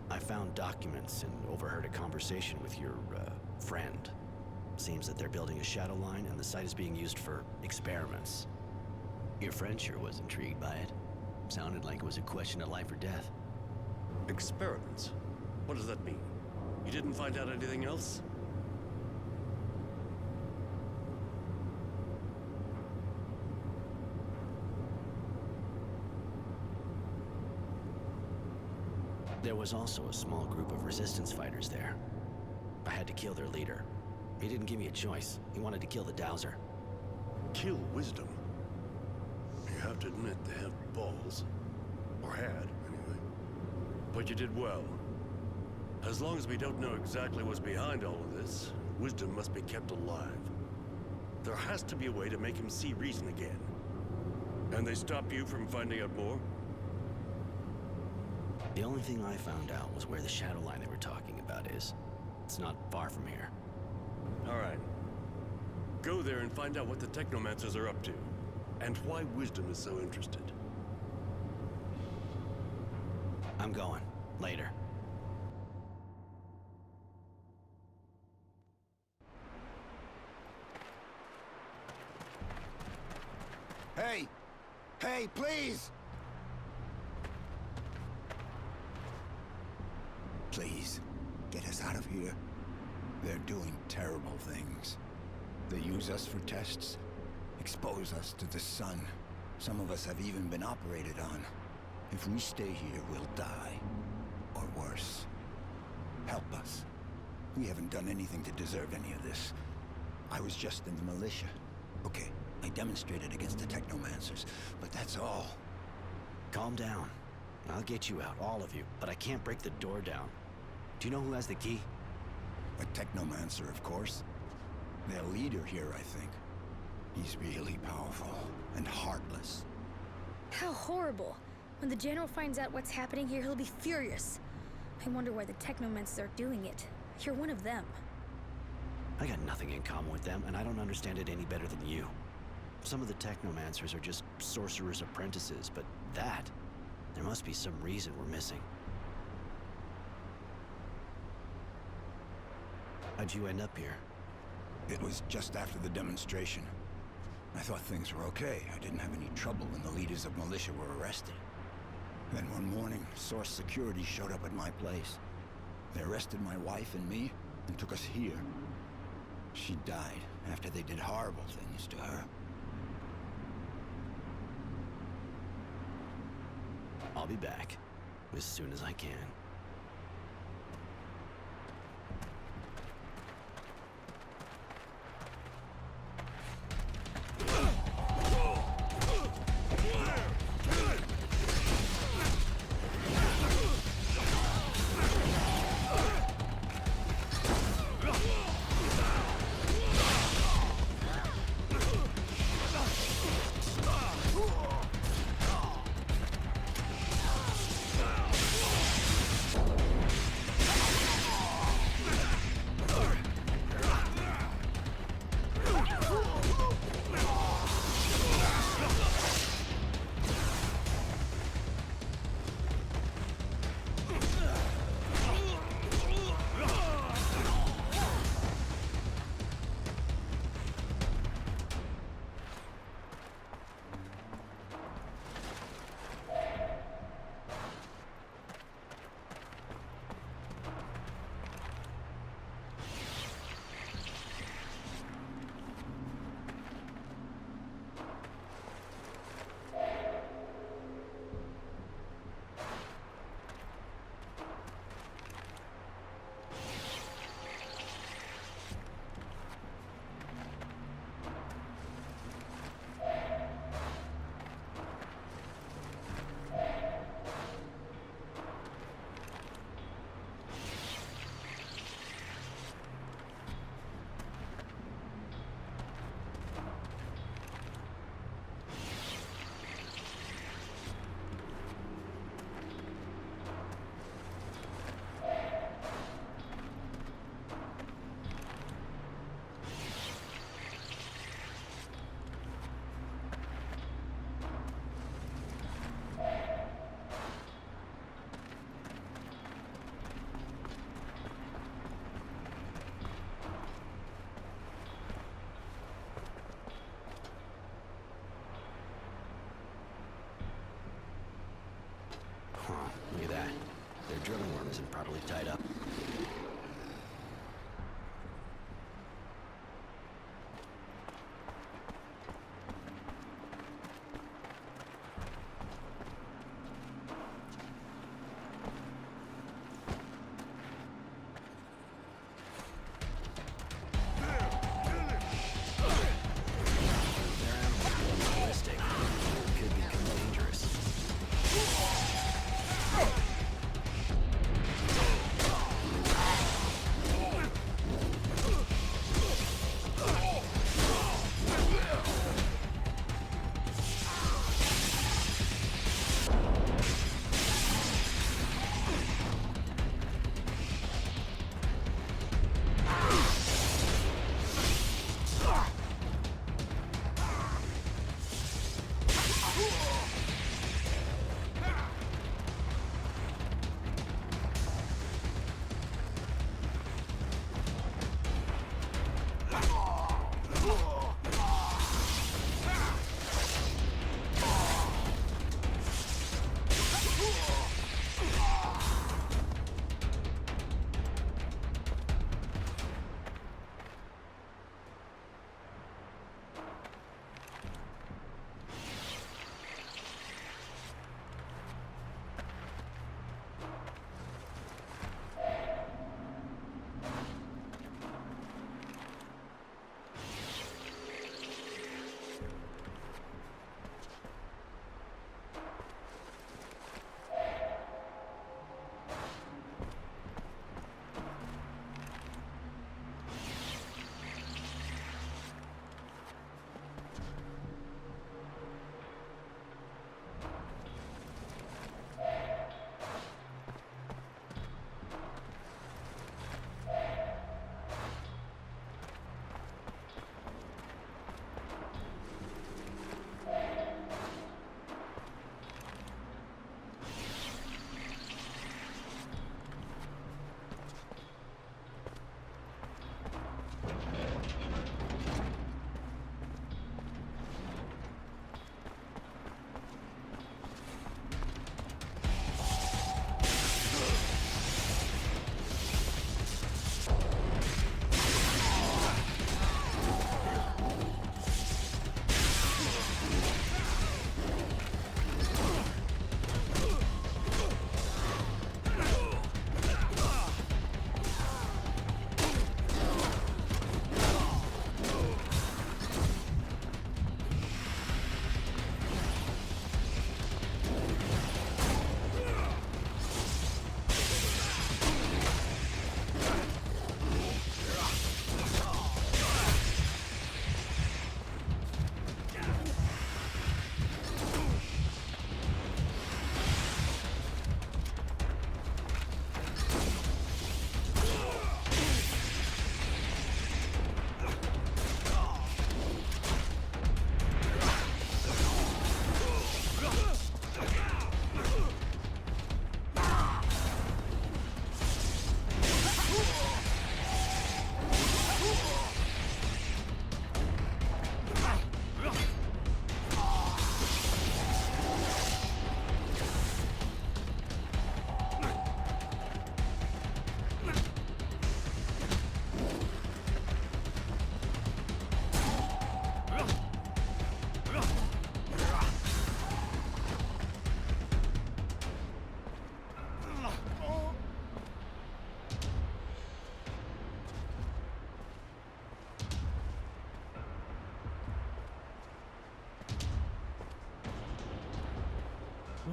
I found documents and overheard a conversation with your, friend. Seems that they're building a shadow line and the site is being used for experiments. Your friend sure was intrigued by it. Sounded like it was a question of life or death. Experiments? What does that mean? You didn't find out anything else? There was also a small group of resistance fighters there. I had to kill their leader. He didn't give me a choice. He wanted to kill the Dowser. Kill Wisdom? You have to admit they have balls. Or had, anyway. But you did well. As long as we don't know exactly what's behind all of this, Wisdom must be kept alive. There has to be a way to make him see reason again. And they stop you from finding out more? The only thing I found out was where the shadow line they were talking about is. It's not far from here. All right. Go there and find out what the Technomancers are up to, and why Wisdom is so interested. I'm going. Later. Hey! Hey, please! Please, get us out of here. They're doing terrible things. They use us for tests, expose us to the sun. Some of us have even been operated on. If we stay here, we'll die. Or worse. Help us. We haven't done anything to deserve any of this. I was just in the militia. Okay, I demonstrated against the Technomancers, but that's all. Calm down. I'll get you out, all of you, but I can't break the door down. Do you know who has the key? A Technomancer, of course. Their leader here, I think. He's really powerful and heartless. How horrible. When the General finds out what's happening here, he'll be furious. I wonder why the Technomancers are doing it. You're one of them. I got nothing in common with them, and I don't understand it any better than you. Some of the Technomancers are just sorcerers' apprentices, but that... there must be some reason we're missing. How'd you end up here? It was just after the demonstration. I thought things were okay. I didn't have any trouble when the leaders of militia were arrested. Then one morning, Source Security showed up at my place. They arrested my wife and me and took us here. She died after they did horrible things to her. I'll be back as soon as I can. Look at that. Their drilling worm isn't properly tied up.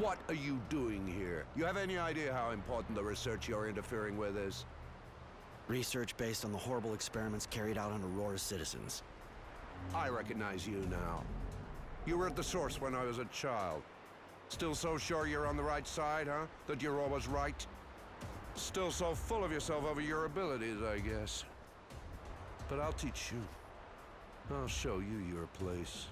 What are you doing here? You have any idea how important the research you're interfering with is? Research based on the horrible experiments carried out on Aurora's citizens. I recognize you now. You were at the source when I was a child. Still so sure you're on the right side, huh? That you're always right? Still so full of yourself over your abilities, I guess. But I'll teach you. I'll show you your place.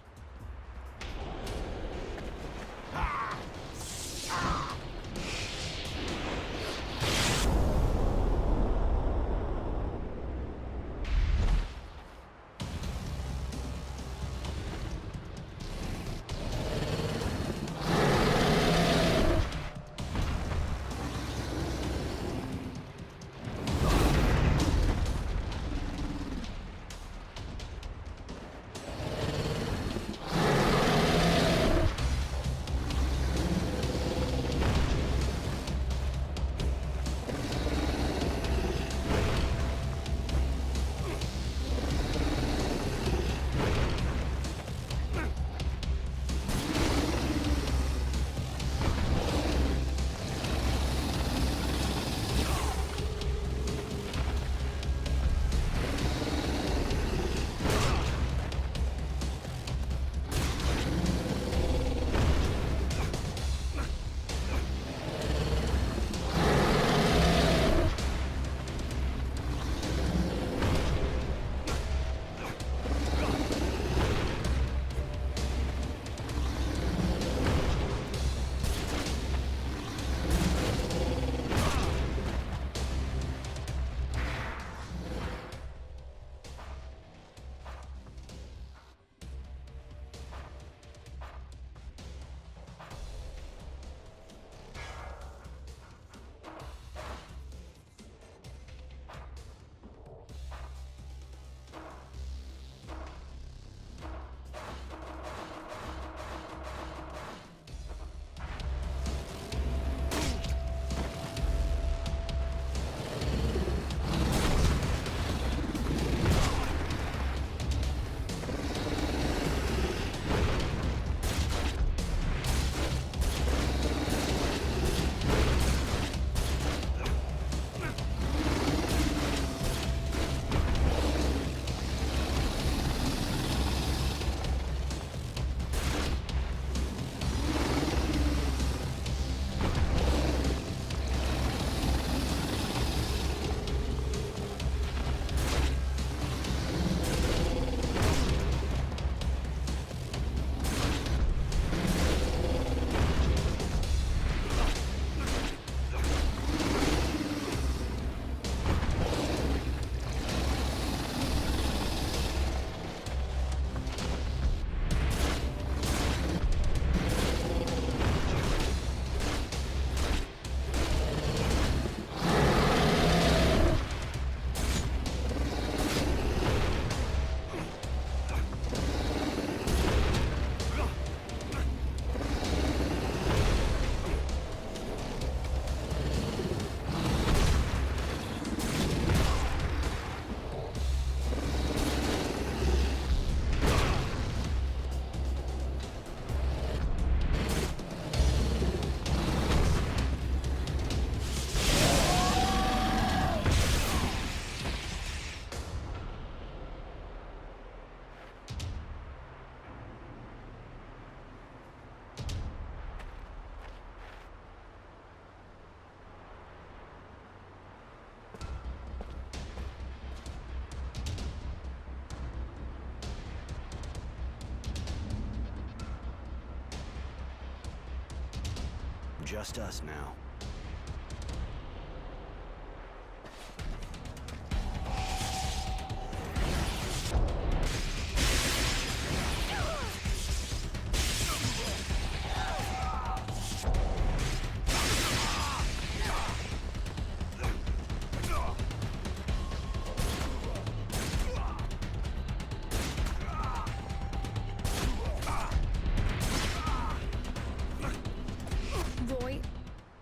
Just us now.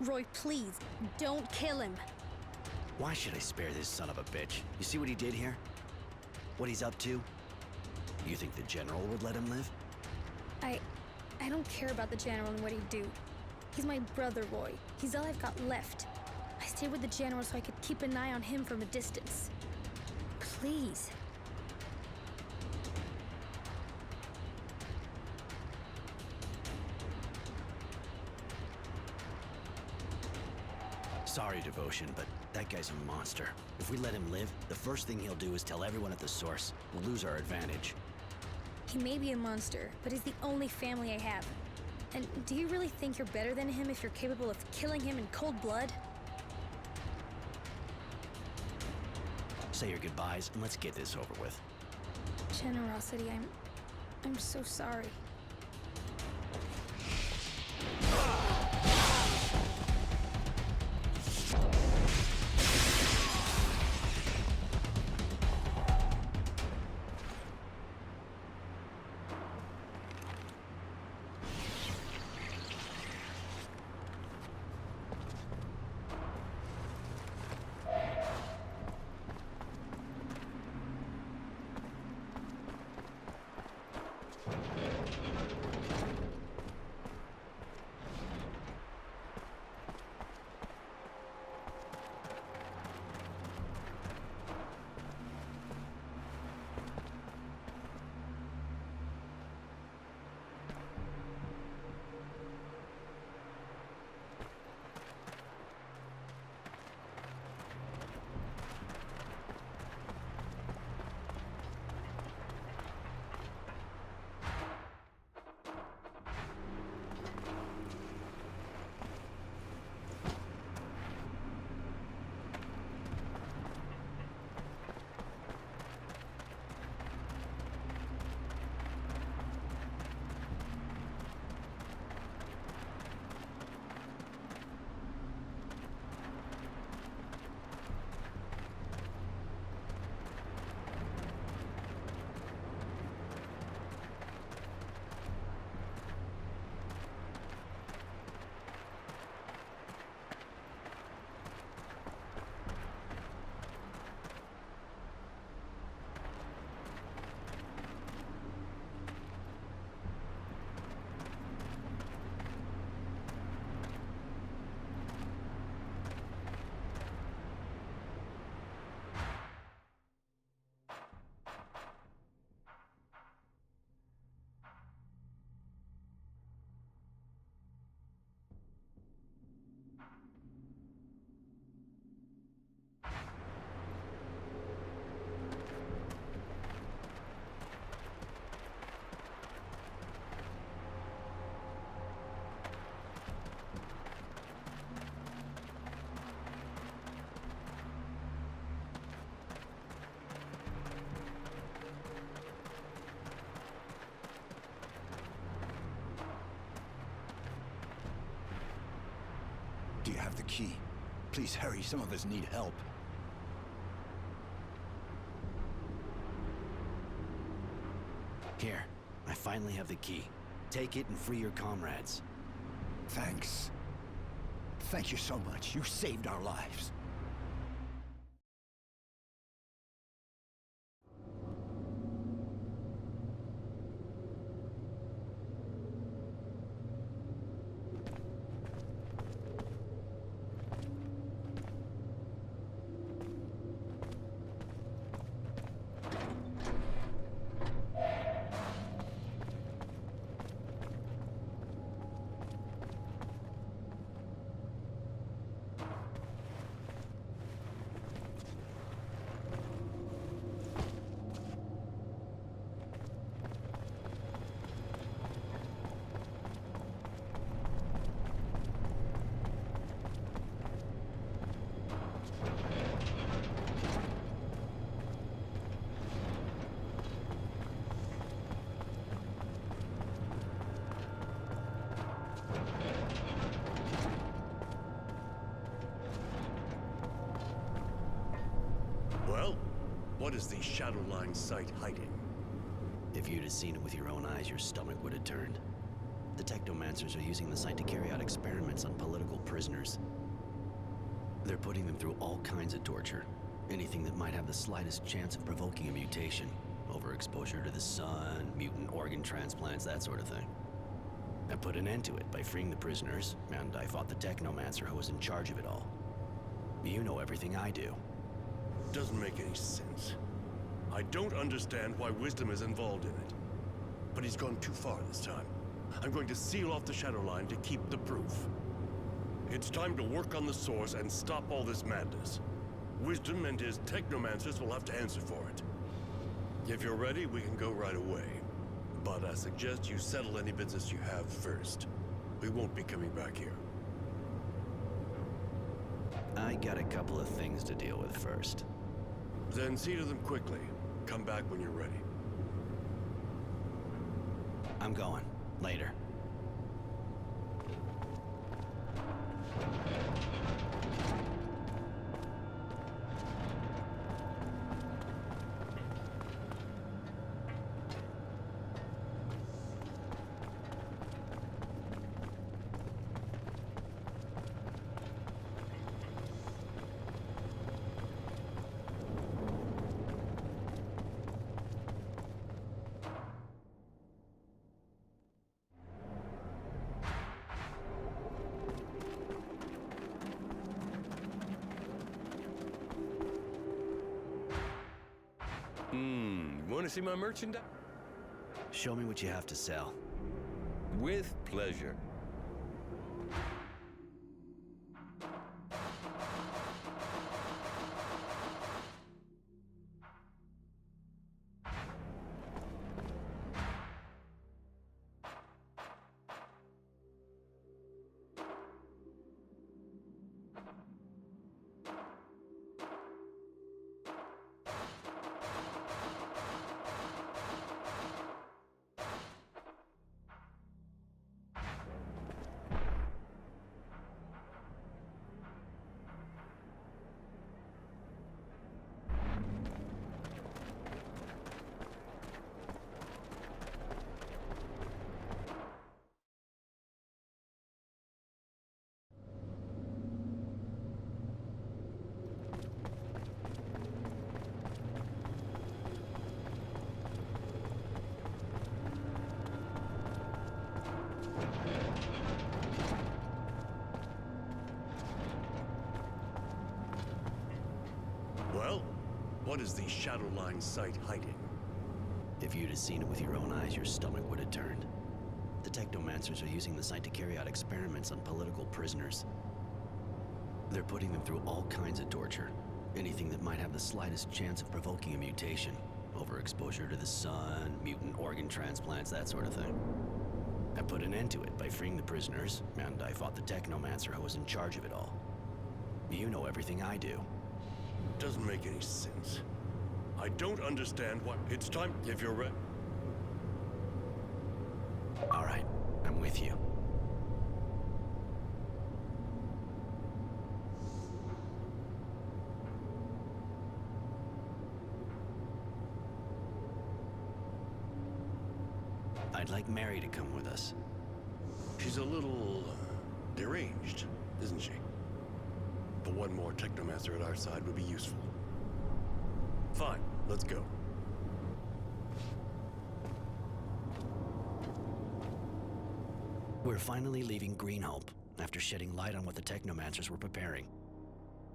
Roy, please, don't kill him. Why should I spare this son of a bitch? You see what he did here? What he's up to? You think the General would let him live? I don't care about the General and what he'd do. He's my brother, Roy. He's all I've got left. I stayed with the General so I could keep an eye on him from a distance. Please. Sorry, Devotion, but that guy's a monster. If we let him live, the first thing he'll do is tell everyone at the source. We'll lose our advantage. He may be a monster, but he's the only family I have. And do you really think you're better than him if you're capable of killing him in cold blood? Say your goodbyes and let's get this over with. Generosity, I'm so sorry. Do you have the key? Please hurry, some of us need help. Here, I finally have the key. Take it and free your comrades. Thanks. Thank you so much. You saved our lives. Well, what is the Shadowline site hiding? If you'd have seen it with your own eyes, your stomach would have turned. The technomancers are using the site to carry out experiments on political prisoners. They're putting them through all kinds of torture. Anything that might have the slightest chance of provoking a mutation. Overexposure to the sun, mutant organ transplants, that sort of thing. I put an end to it by freeing the prisoners, and I fought the technomancer who was in charge of it all. You know everything I do. Doesn't make any sense. I don't understand why Wisdom is involved in it. But he's gone too far this time. I'm going to seal off the shadow line to keep the proof. It's time to work on the source and stop all this madness. Wisdom and his technomancers will have to answer for it. If you're ready, we can go right away. But I suggest you settle any business you have first. We won't be coming back here. I got a couple of things to deal with first. Then see to them quickly. Come back when you're ready. I'm going. Later. Want to see my merchandise? Show me what you have to sell. With pleasure. Well, what is the shadow line site hiding? If you'd have seen it with your own eyes, your stomach would have turned. The technomancers are using the site to carry out experiments on political prisoners. They're putting them through all kinds of torture. Anything that might have the slightest chance of provoking a mutation. Overexposure to the sun, mutant organ transplants, that sort of thing. I put an end to it by freeing the prisoners, and I fought the technomancer who was in charge of it all. You know everything I do. Doesn't make any sense. I don't understand why. It's time if you're ready. All right, I'm with you. I'd like Mary to come with us. She's a little deranged, isn't she? But one more technomancer at our side would be useful. Fine, let's go. We're finally leaving Green Hope, after shedding light on what the technomancers were preparing.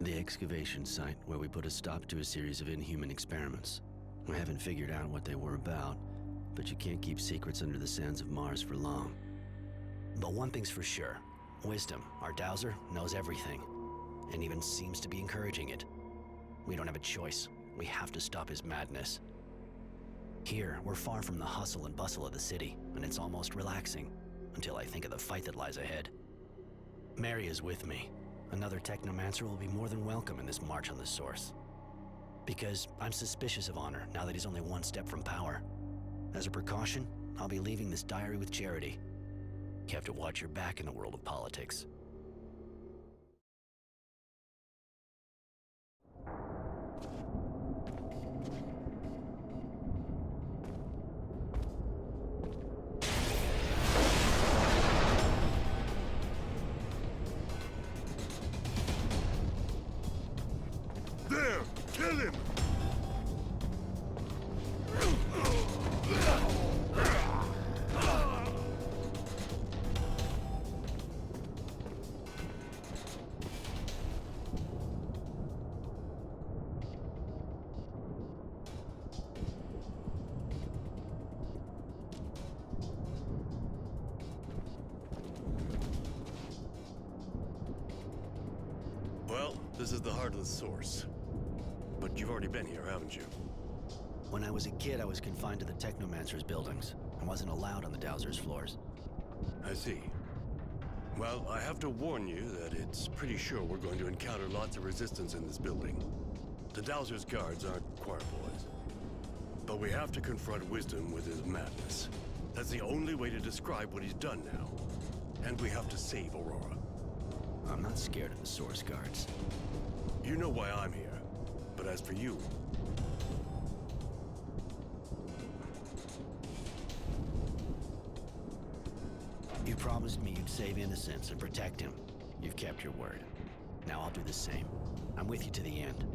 The excavation site where we put a stop to a series of inhuman experiments. I haven't figured out what they were about, but you can't keep secrets under the sands of Mars for long. But one thing's for sure. Wisdom, our dowser, knows everything, and even seems to be encouraging it. We don't have a choice. We have to stop his madness. Here, we're far from the hustle and bustle of the city, and it's almost relaxing, until I think of the fight that lies ahead. Mary is with me. Another technomancer will be more than welcome in this march on the source. Because I'm suspicious of Honor now that he's only one step from power. As a precaution, I'll be leaving this diary with Charity. You have to watch your back in the world of politics. There! Kill him! Well, this is the heart of the source. But you've already been here, haven't you? When I was a kid, I was confined to the Technomancer's buildings. I wasn't allowed on the Dowser's floors. I see. Well, I have to warn you that it's pretty sure we're going to encounter lots of resistance in this building. The Dowser's guards aren't choir boys. But we have to confront Wisdom with his madness. That's the only way to describe what he's done now. And we have to save Aurora. I'm not scared of the Source guards. You know why I'm here. But as for you... You promised me you'd save innocents and protect him. You've kept your word. Now I'll do the same. I'm with you to the end.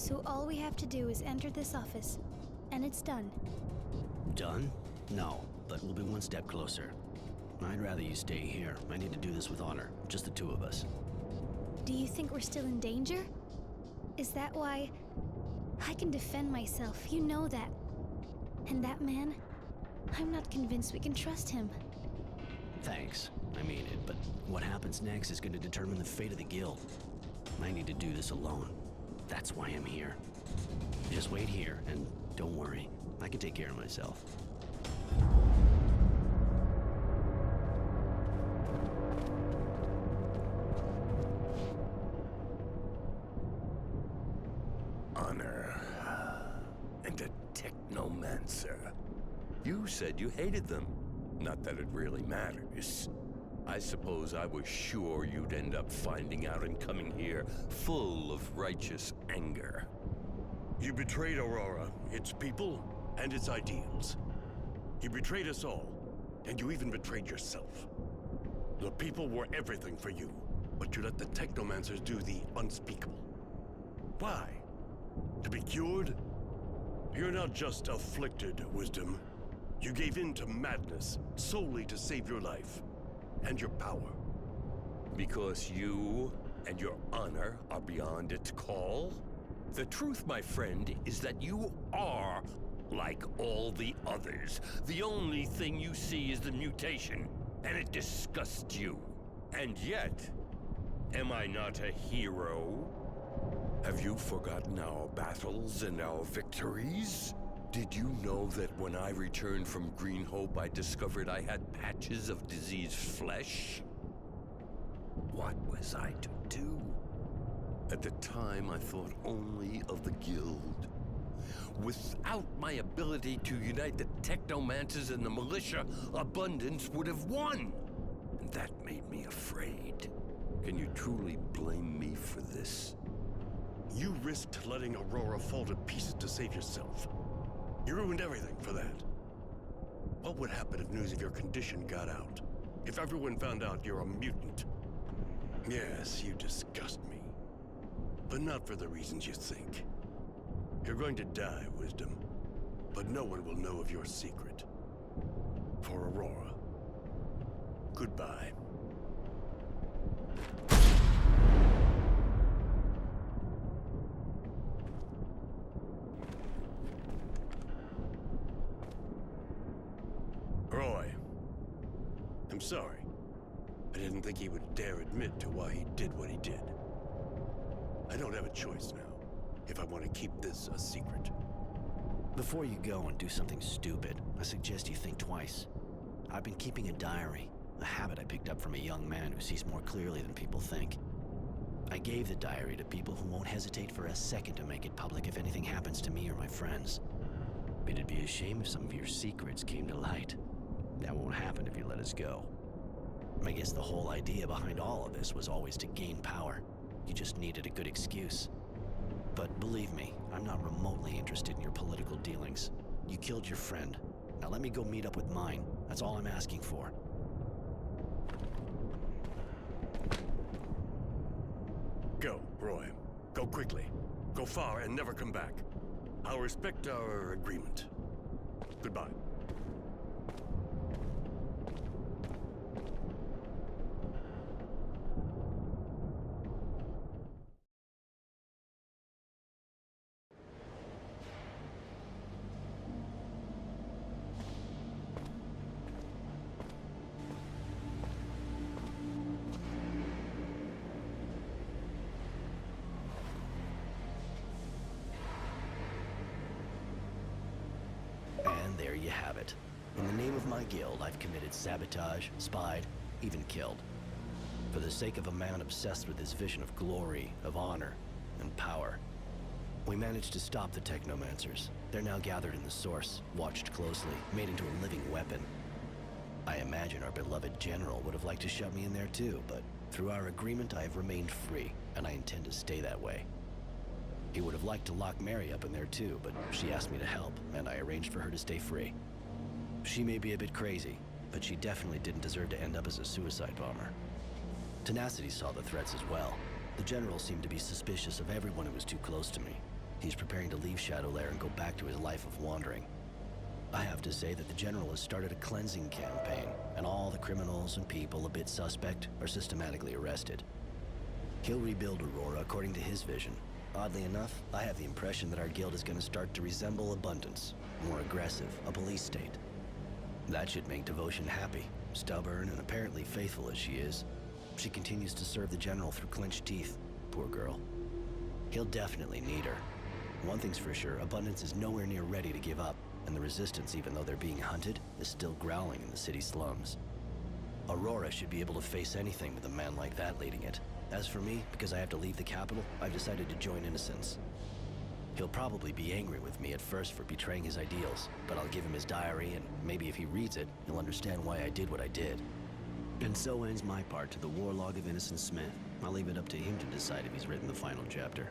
So all we have to do is enter this office, and it's done. Done? No, but we'll be one step closer. I'd rather you stay here. I need to do this with honor, just the two of us. Do you think we're still in danger? Is that why? I can defend myself, you know that. And that man? I'm not convinced we can trust him. Thanks. I mean it, but what happens next is going to determine the fate of the guild. I need to do this alone. That's why I'm here. Just wait here, and don't worry. I can take care of myself. Honor. And a technomancer. You said you hated them. Not that it really matters. I suppose I was sure you'd end up finding out and coming here full of righteous anger. You betrayed Aurora, its people, and its ideals. You betrayed us all, and you even betrayed yourself. The people were everything for you, but you let the technomancers do the unspeakable. Why? To be cured? You're not just afflicted, Wisdom. You gave in to madness solely to save your life and your power. Because you and your honor are beyond its call? The truth, my friend, is that you are like all the others. The only thing you see is the mutation, and it disgusts you. And yet, am I not a hero? Have you forgotten our battles and our victories? Did you know that when I returned from Green Hope, I discovered I had patches of diseased flesh? What was I to do? At the time, I thought only of the guild. Without my ability to unite the technomancers and the militia, Abundance would have won. And that made me afraid. Can you truly blame me for this? You risked letting Aurora fall to pieces to save yourself. You ruined everything for that. What would happen if news of your condition got out? If everyone found out you're a mutant? Yes, you disgust me. But not for the reasons you think. You're going to die, Wisdom. But no one will know of your secret. For Aurora. Goodbye. Roy. I'm sorry. I didn't think he would dare admit to why he did what he did. I don't have a choice now, if I want to keep this a secret. Before you go and do something stupid, I suggest you think twice. I've been keeping a diary, a habit I picked up from a young man who sees more clearly than people think. I gave the diary to people who won't hesitate for a second to make it public if anything happens to me or my friends. It'd be a shame if some of your secrets came to light. That won't happen if you let us go. I guess the whole idea behind all of this was always to gain power. You just needed a good excuse. But believe me, I'm not remotely interested in your political dealings. You killed your friend. Now let me go meet up with mine. That's all I'm asking for. Go, Roy. Go quickly. Go far and never come back. I'll respect our agreement. Goodbye. There you have it. In the name of my guild, I've committed sabotage, spied, even killed. For the sake of a man obsessed with his vision of glory, of honor, and power. We managed to stop the technomancers. They're now gathered in the source, watched closely, made into a living weapon. I imagine our beloved general would have liked to shove me in there too, but through our agreement I have remained free, and I intend to stay that way. He would have liked to lock Mary up in there too, but she asked me to help, and I arranged for her to stay free. She may be a bit crazy, but she definitely didn't deserve to end up as a suicide bomber. Tenacity saw the threats as well. The general seemed to be suspicious of everyone who was too close to me. He's preparing to leave Shadowlair and go back to his life of wandering. I have to say that the General has started a cleansing campaign, and all the criminals and people a bit suspect are systematically arrested. He'll rebuild Aurora according to his vision. Oddly enough, I have the impression that our guild is going to start to resemble Abundance, more aggressive, a police state. That should make Devotion happy, stubborn and apparently faithful as she is. She continues to serve the General through clenched teeth, poor girl. He'll definitely need her. One thing's for sure, Abundance is nowhere near ready to give up, and the Resistance, even though they're being hunted, is still growling in the city slums. Aurora should be able to face anything with a man like that leading it. As for me, because I have to leave the capital, I've decided to join Innocence. He'll probably be angry with me at first for betraying his ideals, but I'll give him his diary, and maybe if he reads it, he'll understand why I did what I did. And so ends my part to the War Log of Innocent Smith. I'll leave it up to him to decide if he's written the final chapter.